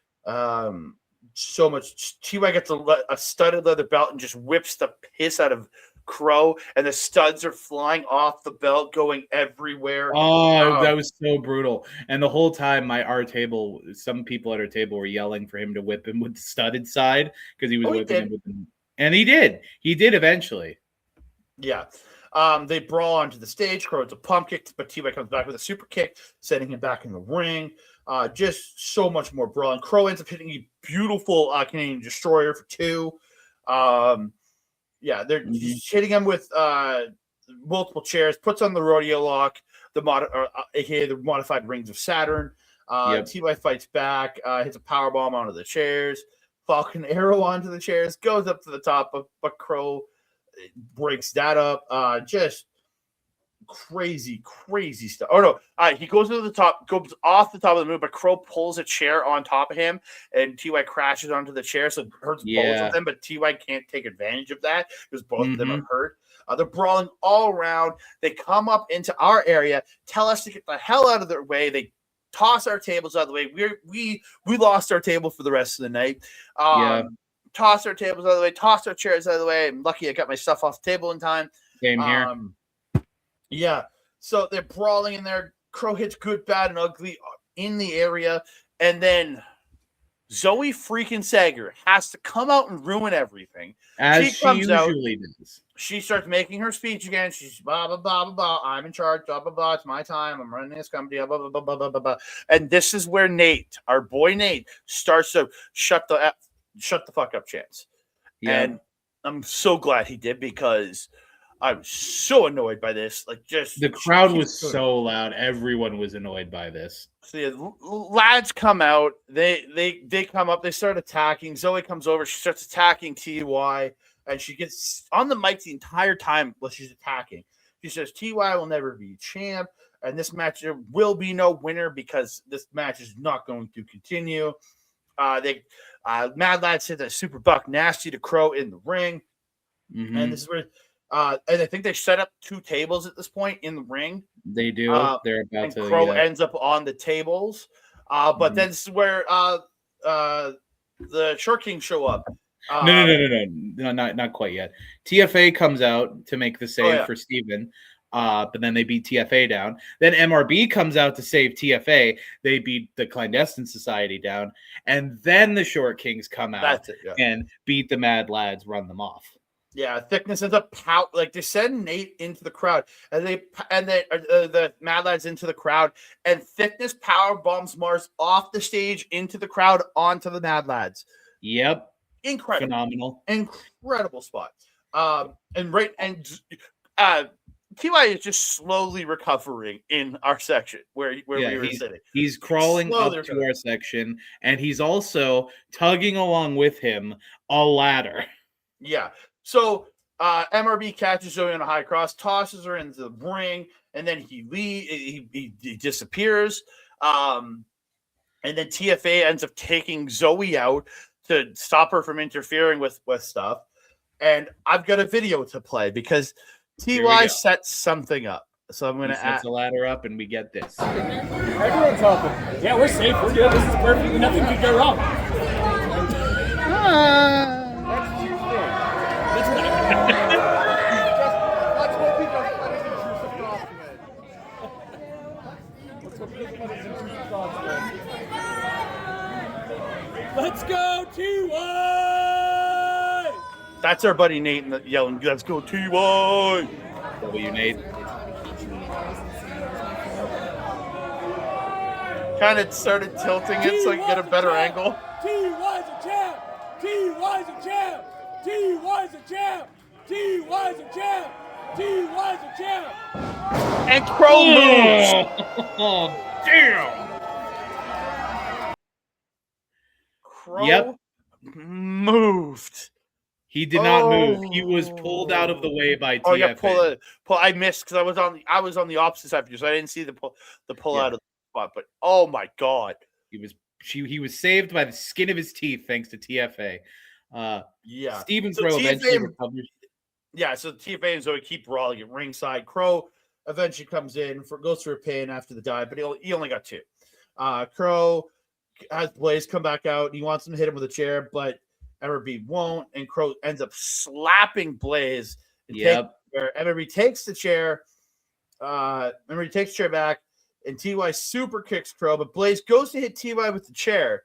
So much. T.Y. gets a studded leather belt and just whips the piss out of Crowe, and the studs are flying off the belt, going everywhere. That was so brutal. And the whole time, some people at our table were yelling for him to whip him with the studded side because he was whipping him with them. And he did. He did eventually. Yeah. They brawl onto the stage. Crowe hits a pump kick, but T.Y. comes back with a super kick, sending him back in the ring. Just so much more brawling. Crowe ends up hitting a beautiful Canadian Destroyer for 2. They're just hitting him with multiple chairs, puts on the rodeo lock, aka the modified rings of Saturn. T.Y. fights back, hits a powerbomb onto the chairs, Falcon Arrow onto the chairs, goes up to the top, but Crowe breaks that up. Just crazy stuff. Oh no, he goes to the top, goes off the top of the move, but Crowe pulls a chair on top of him, and T.Y crashes onto the chair, so it hurts both of them. But T.Y can't take advantage of that because both of them are hurt. They're brawling all around. They come up into our area, tell us to get the hell out of their way. They toss our tables out of the way. We lost our table for the rest of the night. Tossed our tables out of the way, tossed our chairs out of the way. I'm lucky I got my stuff off the table in time. Same here. Yeah. So they're brawling in there. Crowe hits good, bad, and ugly in the area. And then Zoe freaking Sager has to come out and ruin everything. As she usually does. She starts making her speech again. She's blah, blah, blah, blah, blah. I'm in charge, blah, blah, blah. It's my time. I'm running this company, blah, blah, blah, blah, blah, blah, blah. And this is where Nate, our boy Nate, starts to shut the fuck up Chance. Yeah. And I'm so glad he did because I was so annoyed by this. Like, just the crowd was so loud. Everyone was annoyed by this. So yeah, lads come out. They come up. They start attacking. Zoe comes over. She starts attacking T.Y. And she gets on the mic the entire time while she's attacking. She says, T.Y. will never be champ. And this match, there will be no winner because this match is not going to continue. Mad Lad said that Super Buck nasty to Crowe in the ring. And this is where, and I think they set up 2 tables at this point in the ring. They do. They're about to. Crowe ends up on the tables. But then this is where the Short Kings show up. No, not quite yet. TFA comes out to make the save for Steven, but then they beat TFA down. Then MRB comes out to save TFA. They beat the Clandestine Society down, and then the Short Kings come out and beat the Mad Lads, run them off. Yeah, Thickness ends up like they send Nate into the crowd, and the Mad Lads into the crowd, and Thickness power bombs Mars off the stage into the crowd onto the Mad Lads. Yep. Incredible. Phenomenal. Incredible spot. T.Y. is just slowly recovering in our section where we were sitting. He's crawling up to our section, and he's also tugging along with him a ladder. Yeah. So MRB catches Zoe on a high cross, tosses her into the ring, and then he disappears. And then TFA ends up taking Zoe out to stop her from interfering with stuff. And I've got a video to play because T.Y. sets something up. So I'm going to set the ladder up and we get this. Everyone's helping. Yeah, we're safe. We're good. This is perfect. Nothing could go wrong. That's Tuesday. That's what let's hope he doesn't let us intrusive thoughts today. Let's hope he doesn't let us intrusive thoughts today. Let's go, T.Y! That's our buddy Nate yelling, let's go, T.Y! W, Nate. Kind of started tilting it so I can get a better angle. T.Y.'s a champ! T.Y.'s a champ! T.Y.'s a champ! T.Y.'s a champ! T.Y.'s a champ! And Crowe moves! Oh, damn! Crowe moved. He did not move. He was pulled out of the way by TFA. Oh yeah, pull. I missed because I was on the opposite side of you, so I didn't see the pull out of the spot. But oh my god, he was saved by the skin of his teeth thanks to TFA. Steven Crowe eventually recovers. Yeah, so TFA and Zoe keep brawling at ringside. Crowe eventually comes in, goes through a pain after the dive, but he only got 2. Crowe has Blaze come back out. He wants him to hit him with a chair, but MRB won't, and Crowe ends up slapping Blaze. MRB takes the chair. MRB takes the chair back, and TY super kicks Crowe, but Blaze goes to hit TY with the chair,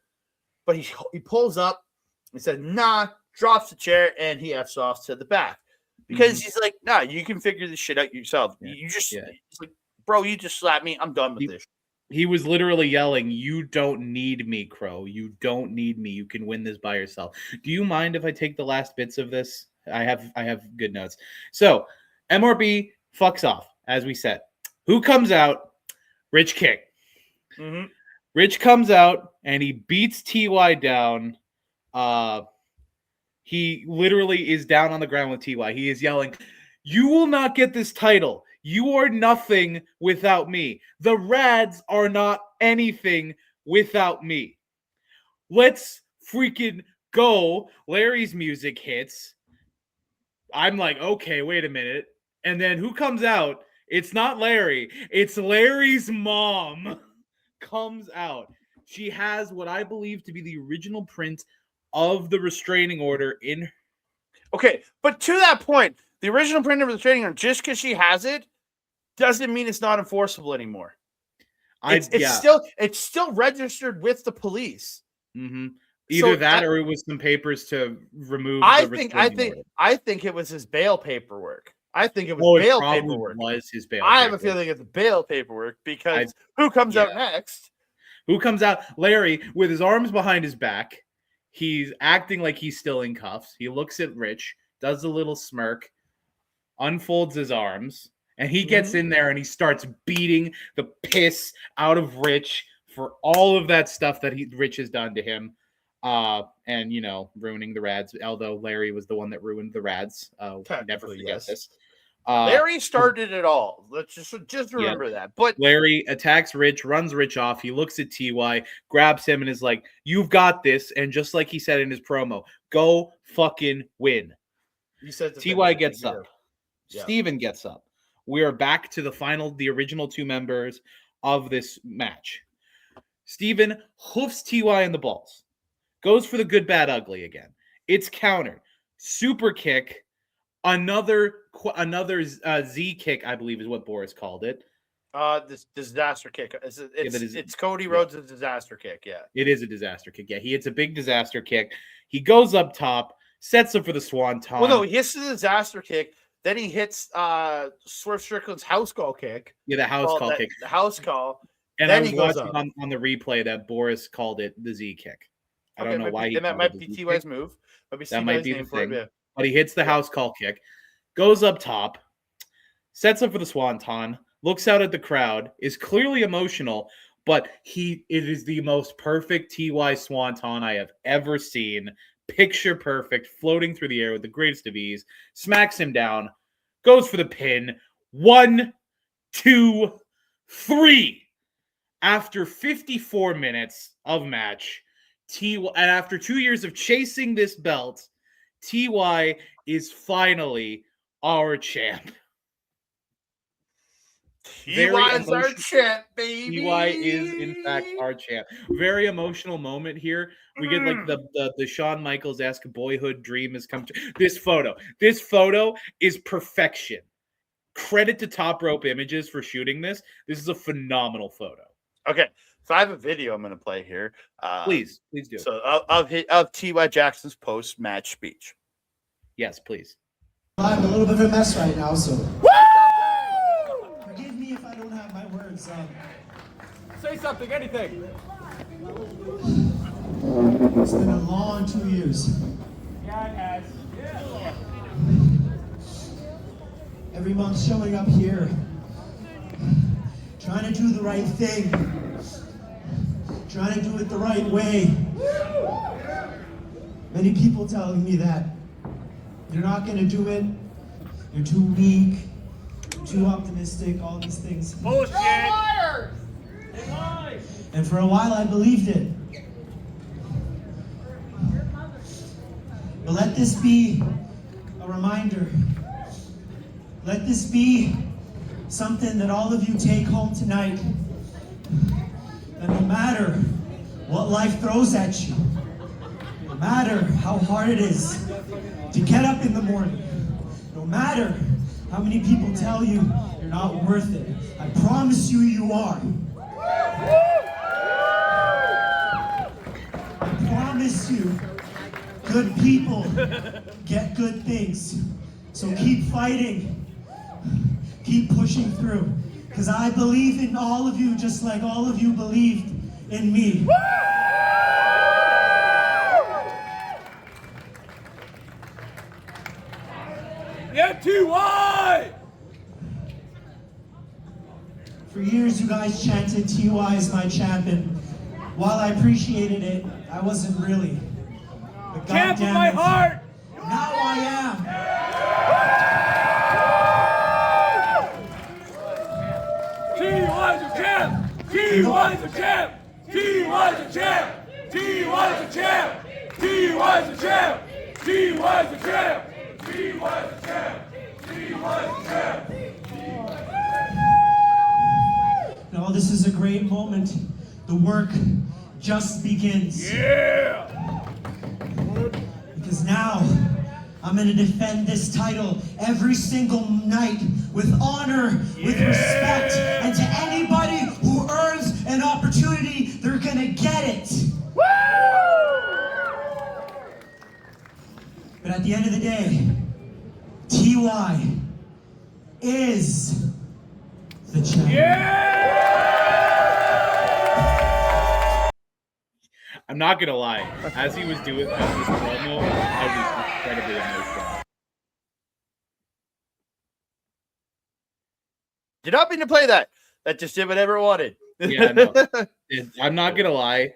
but he pulls up. He said, nah, drops the chair, and he F's off to the back. Because he's like, nah, you can figure this shit out yourself. Yeah. He's like, bro, you just slapped me. I'm done with this. He was literally yelling, you don't need me, Crowe. You don't need me. You can win this by yourself. Do you mind if I take the last bits of this? I have good notes. So, MRB fucks off, as we said. Who comes out? Rich King. Rich comes out, and he beats TY down. He literally is down on the ground with TY. He is yelling, you will not get this title. You are nothing without me. The Rads are not anything without me. Let's freaking go. Larry's music hits. I'm like, okay, wait a minute. And then who comes out? It's not Larry. It's Larry's mom comes out. She has what I believe to be the original print of the restraining order in. Okay, but to that point, the original print of the restraining order, just because she has it, doesn't mean it's not enforceable anymore. It's still registered with the police. Mm-hmm. Either that or it was some papers to remove. I think it was his bail paperwork. I think it was bail paperwork. Was his bail? I have a feeling it's bail paperwork because who comes out next? Who comes out? Larry with his arms behind his back. He's acting like he's still in cuffs. He looks at Rich, does a little smirk, unfolds his arms, and he gets in there and he starts beating the piss out of Rich for all of that stuff that Rich has done to him. And ruining the Rads, although Larry was the one that ruined the Rads. Never forget this. Larry started it all. Let's just remember that. But Larry attacks Rich, runs Rich off. He looks at T.Y, grabs him, and is like, "You've got this." And just like he said in his promo, "Go fucking win." He said T.Y gets up. Yeah. Steven gets up. We are back to the original two members of this match. Steven hoofs T.Y in the balls. Goes for the good, bad, ugly again. It's countered. Super kick. Another Z kick, I believe, is what Boris called it. This disaster kick. It's Cody Rhodes' disaster kick. Yeah, it is a disaster kick. Yeah, he hits a big disaster kick. He goes up top, sets up for the Swanton. Well, no, he hits the disaster kick. Then he hits Swerve Strickland's house call kick. Yeah, the house call kick. The house call. And then I was watching on the replay that Boris called it the Z kick. I don't know why he. And that might be T.Y.'s move. That might be the thing. But he hits the house call kick, goes up top, sets up for the Swanton, looks out at the crowd, is clearly emotional, but it is the most perfect T.Y. Swanton I have ever seen. Picture perfect, floating through the air with the greatest of ease, smacks him down, goes for the pin. 1, 2, 3. After 54 minutes of match, and after 2 years of chasing this belt, T.Y. is finally our champ. T.Y. is our champ, baby. T.Y. is, in fact, our champ. Very emotional moment here. We get like the Shawn Michaels-esque boyhood dream has come true. This photo is perfection. Credit to Top Rope Images for shooting this. This is a phenomenal photo. Okay. So I have a video I'm going to play here. Please do. So of T.Y. Jackson's post-match speech. Yes, please. I'm a little bit of a mess right now, so woo! Forgive me if I don't have my words. Say something, anything. It's been a long 2 years. Yeah, it has. Yeah. Every month showing up here, trying to do the right thing. Trying to do it the right way. Many people telling me that you're not going to do it, you're too weak, too optimistic, all these things. Bullshit! And for a while I believed it. But let this be a reminder. Let this be something that all of you take home tonight. That no matter what life throws at you, no matter how hard it is to get up in the morning, no matter how many people tell you you're not worth it, I promise you are. I promise you, good people get good things. So keep fighting, keep pushing through. Because I believe in all of you just like all of you believed in me. Yeah, T.Y. For years you guys chanted T.Y. is my champion. While I appreciated it, I wasn't really. But champ of my heart! Now I am. T.Y's a champ! T.Y's a champ! T.Y's a champ! T.Y's a champ! T.Y's a champ! T.Y's a champ! T.Y's a champ! No, this is a great moment. The work just begins. Yeah! Because now, I'm going to defend this title every single night with honor, with respect, and to anybody who earns an opportunity, they're going to get it. Woo! But at the end of the day, T.Y is the champion. I'm not gonna lie. As he was doing this promo, I was incredibly emotional. Did not mean to play that. That just did whatever it wanted. Yeah, no. I'm not gonna lie.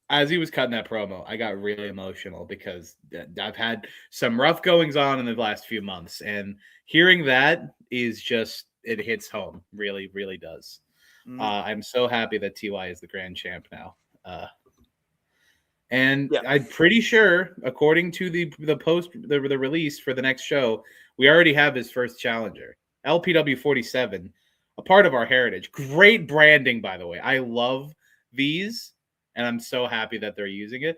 As he was cutting that promo, I got really emotional because I've had some rough goings on in the last few months, and hearing that is just, it hits home. Really, really does. I'm so happy that T.Y is the grand champ now. And yeah. I'm pretty sure, according to the release for the next show, we already have his first challenger, LPW 47, a part of our heritage. Great branding, by the way. I love these, and I'm so happy that they're using it.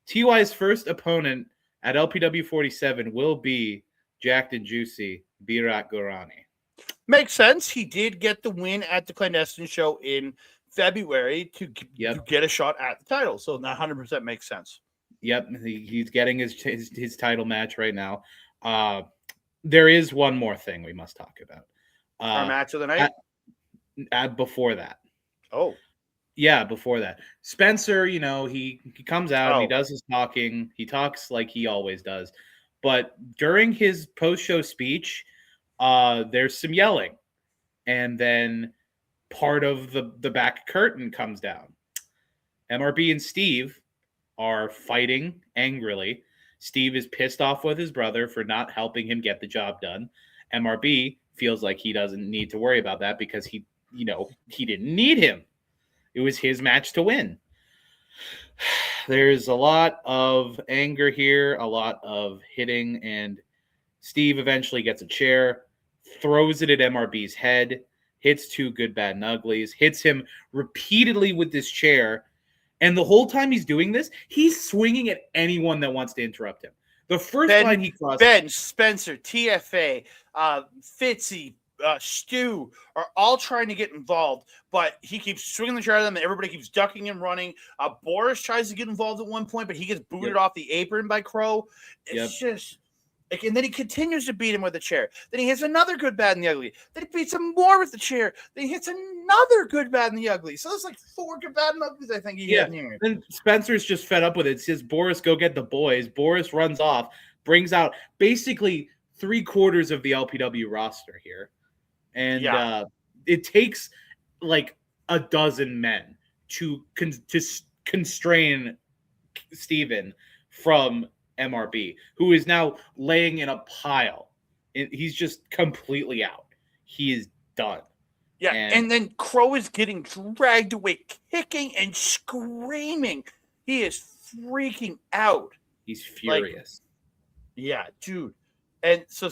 T.Y's first opponent at LPW 47 will be Jacked and Juicy Birat Gorani. Makes sense. He did get the win at the clandestine show in February to get a shot at the title. So that 100% makes sense. Yep. He's getting his title match right now. There is one more thing we must talk about. Our match of the night? Before that. Oh. Yeah, before that. Spencer, he comes out and he does his talking. He talks like he always does. But during his post-show speech, there's some yelling. And then part of the back curtain comes down. MRB and Steve are fighting angrily. Steve is pissed off with his brother for not helping him get the job done. MRB feels like he doesn't need to worry about that because he didn't need him. It was his match to win. There's a lot of anger here, a lot of hitting, and Steve eventually gets a chair, throws it at MRB's head, hits two good, bad, and uglies, hits him repeatedly with this chair. And the whole time he's doing this, he's swinging at anyone that wants to interrupt him. The first line he crosses... Ben, Spencer, TFA, Fitzy, Stu are all trying to get involved, but he keeps swinging the chair at them, and everybody keeps ducking and running. Boris tries to get involved at one point, but he gets booted off the apron by Crowe. It's just... And then he continues to beat him with the chair. Then he hits another good, bad, and the ugly. Then he beats him more with the chair. Then he hits another good, bad, and the ugly. So there's like 4 good, bad, and uglies, I think he hit in here. Then Spencer's just fed up with it. Says, Boris, go get the boys. Boris runs off, brings out basically 3/4 of the LPW roster here. And it takes like a dozen men to constrain Steven from MRB, who is now laying in a pile. He's just completely out. He is done. Yeah, and then Crowe is getting dragged away, kicking and screaming. He is freaking out. He's furious. Yeah, dude. And so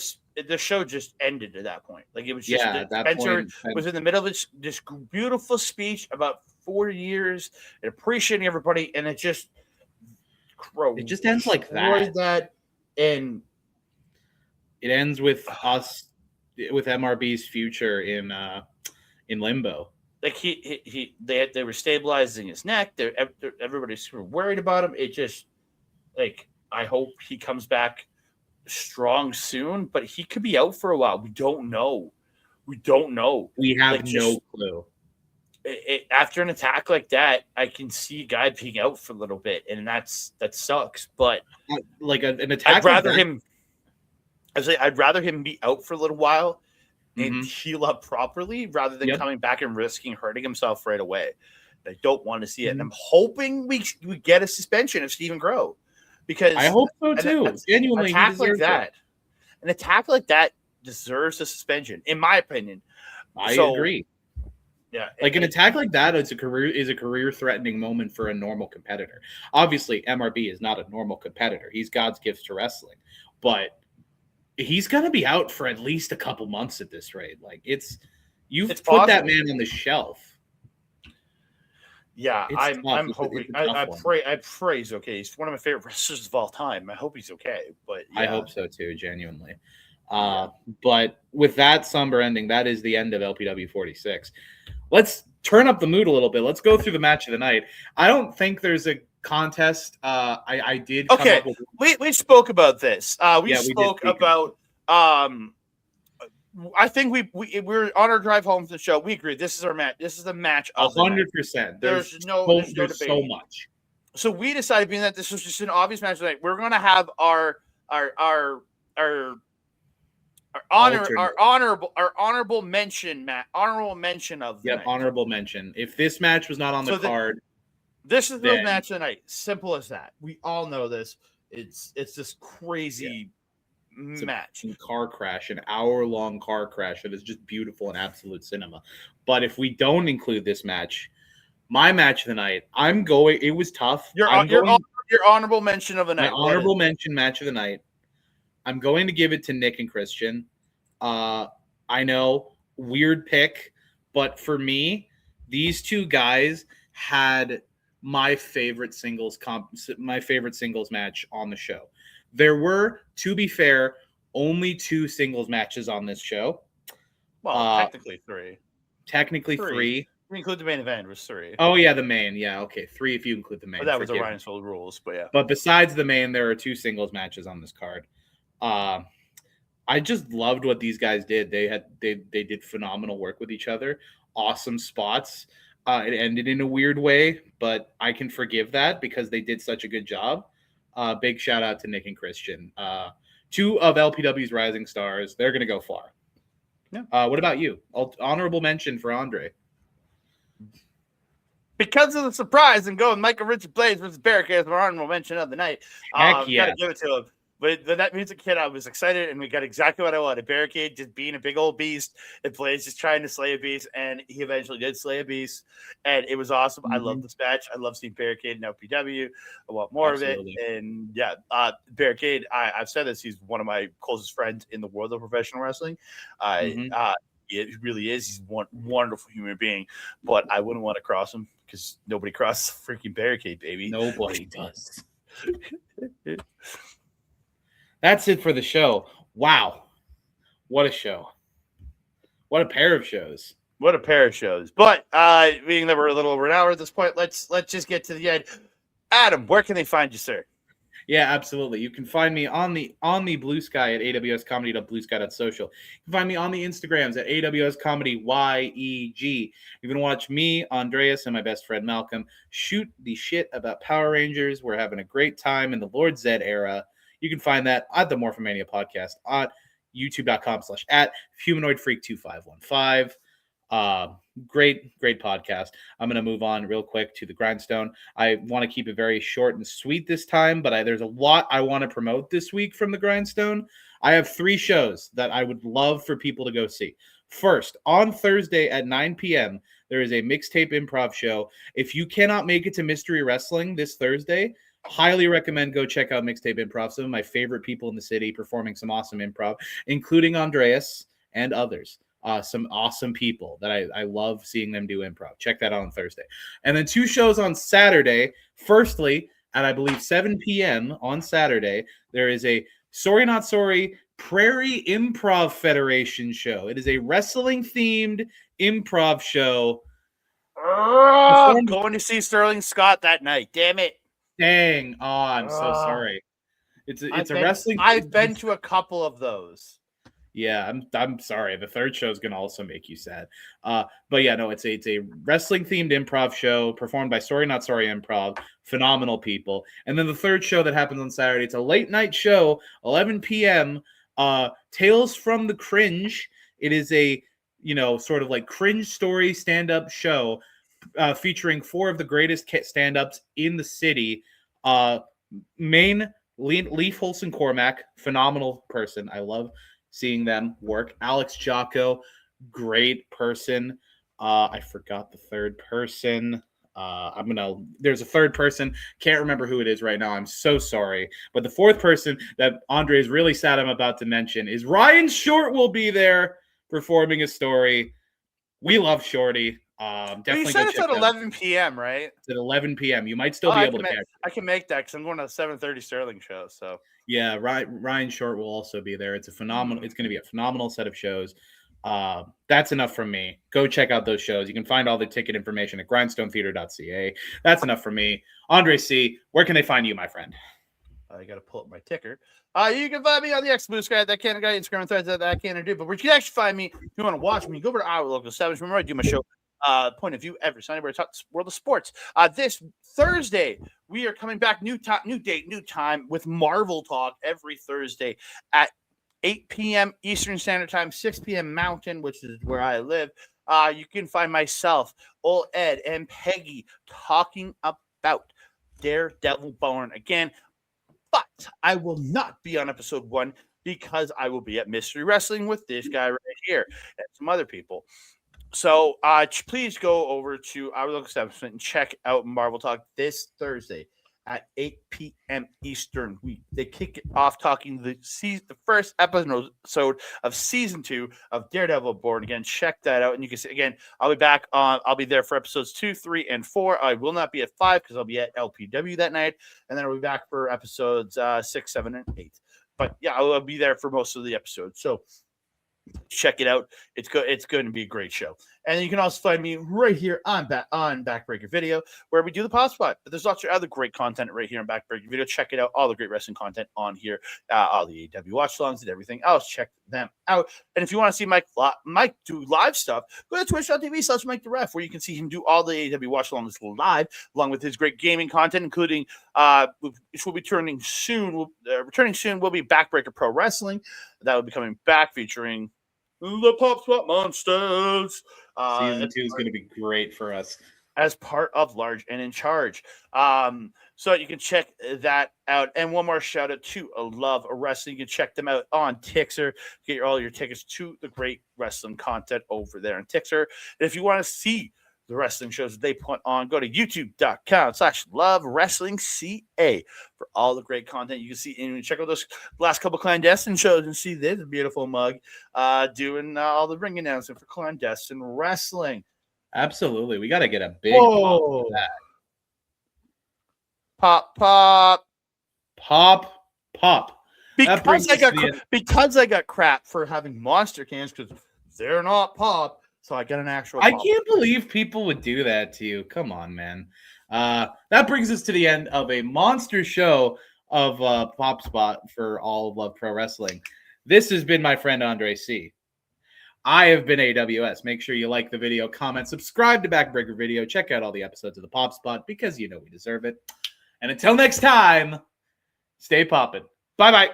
the show just ended at that point. Like, it was just Spencer was in the middle of this beautiful speech about 4 years and appreciating everybody, and it just Crowe. It just ends like that. And it ends with us, with MRB's future in limbo. Like they were stabilizing his neck. Everybody's super worried about him. It just, like, I hope he comes back strong soon, but he could be out for a while. We don't know. We have no clue. After an attack like that, I can see a guy being out for a little bit, and that sucks. But like an attack, I'd rather him be out for a little while and heal up properly rather than coming back and risking hurting himself right away. I don't want to see it, and I'm hoping we get a suspension of Stephen Crowe, because I hope so too. Genuinely, an attack like that deserves a suspension, in my opinion. I agree. Yeah, Like an attack like that is a career threatening moment for a normal competitor. Obviously, MRB is not a normal competitor. He's God's gift to wrestling, but he's gonna be out for at least a couple months at this rate. Like you've put possible. that man on the shelf. Yeah, It's I'm tough. hoping. It's a tough one. I pray he's okay. He's one of my favorite wrestlers of all time. I hope he's okay. But yeah. I hope so too, genuinely. But with that somber ending, that is the end of LPW 46. Let's turn up the mood a little bit. Let's go through the match of the night. I don't think there's a contest. I did. Okay, we spoke about this. We spoke about. I think we're on our drive home from the show. We agree. This is our match. This is the match of 100%. There's no debate. So much. So we decided, being that this was just an obvious match tonight, we're going to have our honorable mention of the night. Honorable mention. If this match was not on the card, this is the match of the night. Simple as that. We all know this. It's this crazy match. A car crash, an hour-long car crash that is just beautiful and absolute cinema. But if we don't include this match, my match of the night, it was tough. Your honorable mention of the night. My honorable mention match of the night. I'm going to give it to Nick and Christian. I know, weird pick, but for me, these two guys had my favorite singles match on the show. There were, to be fair, only 2 singles matches on this show. Well, technically 3. Technically 3. We include the main event, it was 3. Oh, yeah, the main. Yeah, okay. 3 if you include the main. But that was the Rhinestone Rules, but yeah. But besides the main, there are 2 singles matches on this card. I just loved what these guys did. They did phenomenal work with each other. Awesome spots. It ended in a weird way, but I can forgive that because they did such a good job. Big shout out to Nick and Christian. 2 of LPW's rising stars. They're going to go far. Yeah. What about you? Honorable mention for Andre. Because of the surprise and going Michael Richard Blaze versus Barricade as our honorable mention of the night. Heck yeah. Gotta give it to him. But that music hit, I was excited, and we got exactly what I wanted. Barricade just being a big old beast, and Blaze just trying to slay a beast, and he eventually did slay a beast, and it was awesome. I love this match. I love seeing Barricade in LPW. I want more of it, and yeah, Barricade. I've said this. He's one of my closest friends in the world of professional wrestling. He really is. He's one wonderful human being, but I wouldn't want to cross him because nobody crosses freaking Barricade, baby. Nobody does. That's it for the show. Wow. What a show. What a pair of shows. What a pair of shows. But being that we're a little over an hour at this point, let's just get to the end. Adam, where can they find you, sir? Yeah, absolutely. You can find me on the Blue Sky at awscomedy.bluesky.social. You can find me on the Instagrams at awscomedyeg. You can watch me, Andreas, and my best friend Malcolm shoot the shit about Power Rangers. We're having a great time in the Lord Zed era. You can find that at the Morphomania podcast on youtube.com/@humanoidfreak2515. Great podcast. I'm going to move on real quick to the Grindstone. I want to keep it very short and sweet this time, but there's a lot I want to promote this week from the Grindstone. I have 3 shows that I would love for people to go see. First, on Thursday at 9 p.m., there is a mixtape improv show. If you cannot make it to Mystery Wrestling this Thursday, highly recommend go check out Mixtape Improv. Some of my favorite people in the city performing some awesome improv, including Andreas and others. Some awesome people that I love seeing them do improv. Check that out on Thursday. And then 2 shows on Saturday. Firstly, at I believe 7 p.m. on Saturday, there is a Sorry Not Sorry Prairie Improv Federation show. It is a wrestling-themed improv show. Going to see Sterling Scott that night. Damn it. Dang. Oh, I'm so sorry. It's a wrestling. I've been to a couple of those. Yeah, I'm sorry. The third show is gonna also make you sad. But yeah, no, it's a wrestling themed improv show performed by Sorry Not Sorry Improv. Phenomenal people. And then the third show that happens on Saturday, it's a late night show, 11 p.m. Tales from the Cringe. It is a sort of like cringe story stand-up show featuring 4 of the greatest stand-ups in the city. Main Leaf Holson Cormac, phenomenal person. I love seeing them work. Alex Jocko, great person. I forgot the third person. There's a third person. Can't remember who it is right now. I'm so sorry. But the fourth person that Andre is really sad I'm about to mention is Ryan Short will be there performing a story. We love Shorty. Definitely. You said it's at 11 p.m., right? It's at 11 p.m. You might still be able to catch it. I can make that because I'm going to the 7:30 Sterling show. So yeah, Ryan Short will also be there. It's going to be a phenomenal set of shows. That's enough from me. Go check out those shows. You can find all the ticket information at grindstonetheater.ca. That's enough from me. Andre C., where can they find you, my friend? I got to pull up my ticker. You can find me on the X Boost guy, that Canada guy, Instagram threads that Canada dude. But where you can actually find me, if you want to watch me, go over to our local 7. Remember, I do my show, Point of View, every Sunday where I talk world of sports. This Thursday, we are coming back, new date, new time with Marvel Talk every Thursday at 8 p.m. Eastern Standard Time, 6 p.m. Mountain, which is where I live. You can find myself, Old Ed, and Peggy talking about Daredevil Born again. But I will not be on episode 1 because I will be at Mystery Wrestling with this guy right here and some other people. So please go over to our local establishment and check out Marvel Talk this Thursday at 8 p.m. Eastern. They kick it off talking the first episode of season 2 of Daredevil Born Again. Check that out, and you can see again. I'll be back on. I'll be there for episodes 2, 3, and 4. I will not be at 5 because I'll be at LPW that night, and then I'll be back for episodes 6, 7, and 8. But yeah, I'll be there for most of the episodes. So check it out. It's good. It's going to be a great show. And you can also find me right here on Backbreaker Video, where we do the pop spot. But there's lots of other great content right here on Backbreaker Video. Check it out. All the great wrestling content on here. All the AW watch alongs and everything else. Check them out. And if you want to see Mike do live stuff, go to twitch.tv/MikeTheRef, where you can see him do all the AW watch alongs live, along with his great gaming content, including which will be returning soon. Will be Backbreaker Pro Wrestling. That will be coming back, featuring the Pop Spot Monsters. Season 2 is going to be great for us as part of Large and in Charge. So you can check that out. And one more shout out to Love Wrestling. You can check them out on Tixer. Get all your tickets to the great wrestling content over there on Tixer. And if you want to see the wrestling shows that they put on, go to youtube.com/LoveWrestlingCA for all the great content you can see. And check out those last couple clandestine shows and see this beautiful mug doing all the ring announcement for clandestine wrestling. Absolutely. We got to get a big pop for that. Pop. Because I got crap for having monster cans because they're not pop. So I got an actual I can't believe people would do that to you. Come on, man. That brings us to the end of a monster show of Pop Spot for all of Love Pro Wrestling. This has been my friend Andre C. I have been AWS. Make sure you like the video, comment, subscribe to Backbreaker Video. Check out all the episodes of the Pop Spot because you know we deserve it. And until next time, stay poppin'. Bye-bye.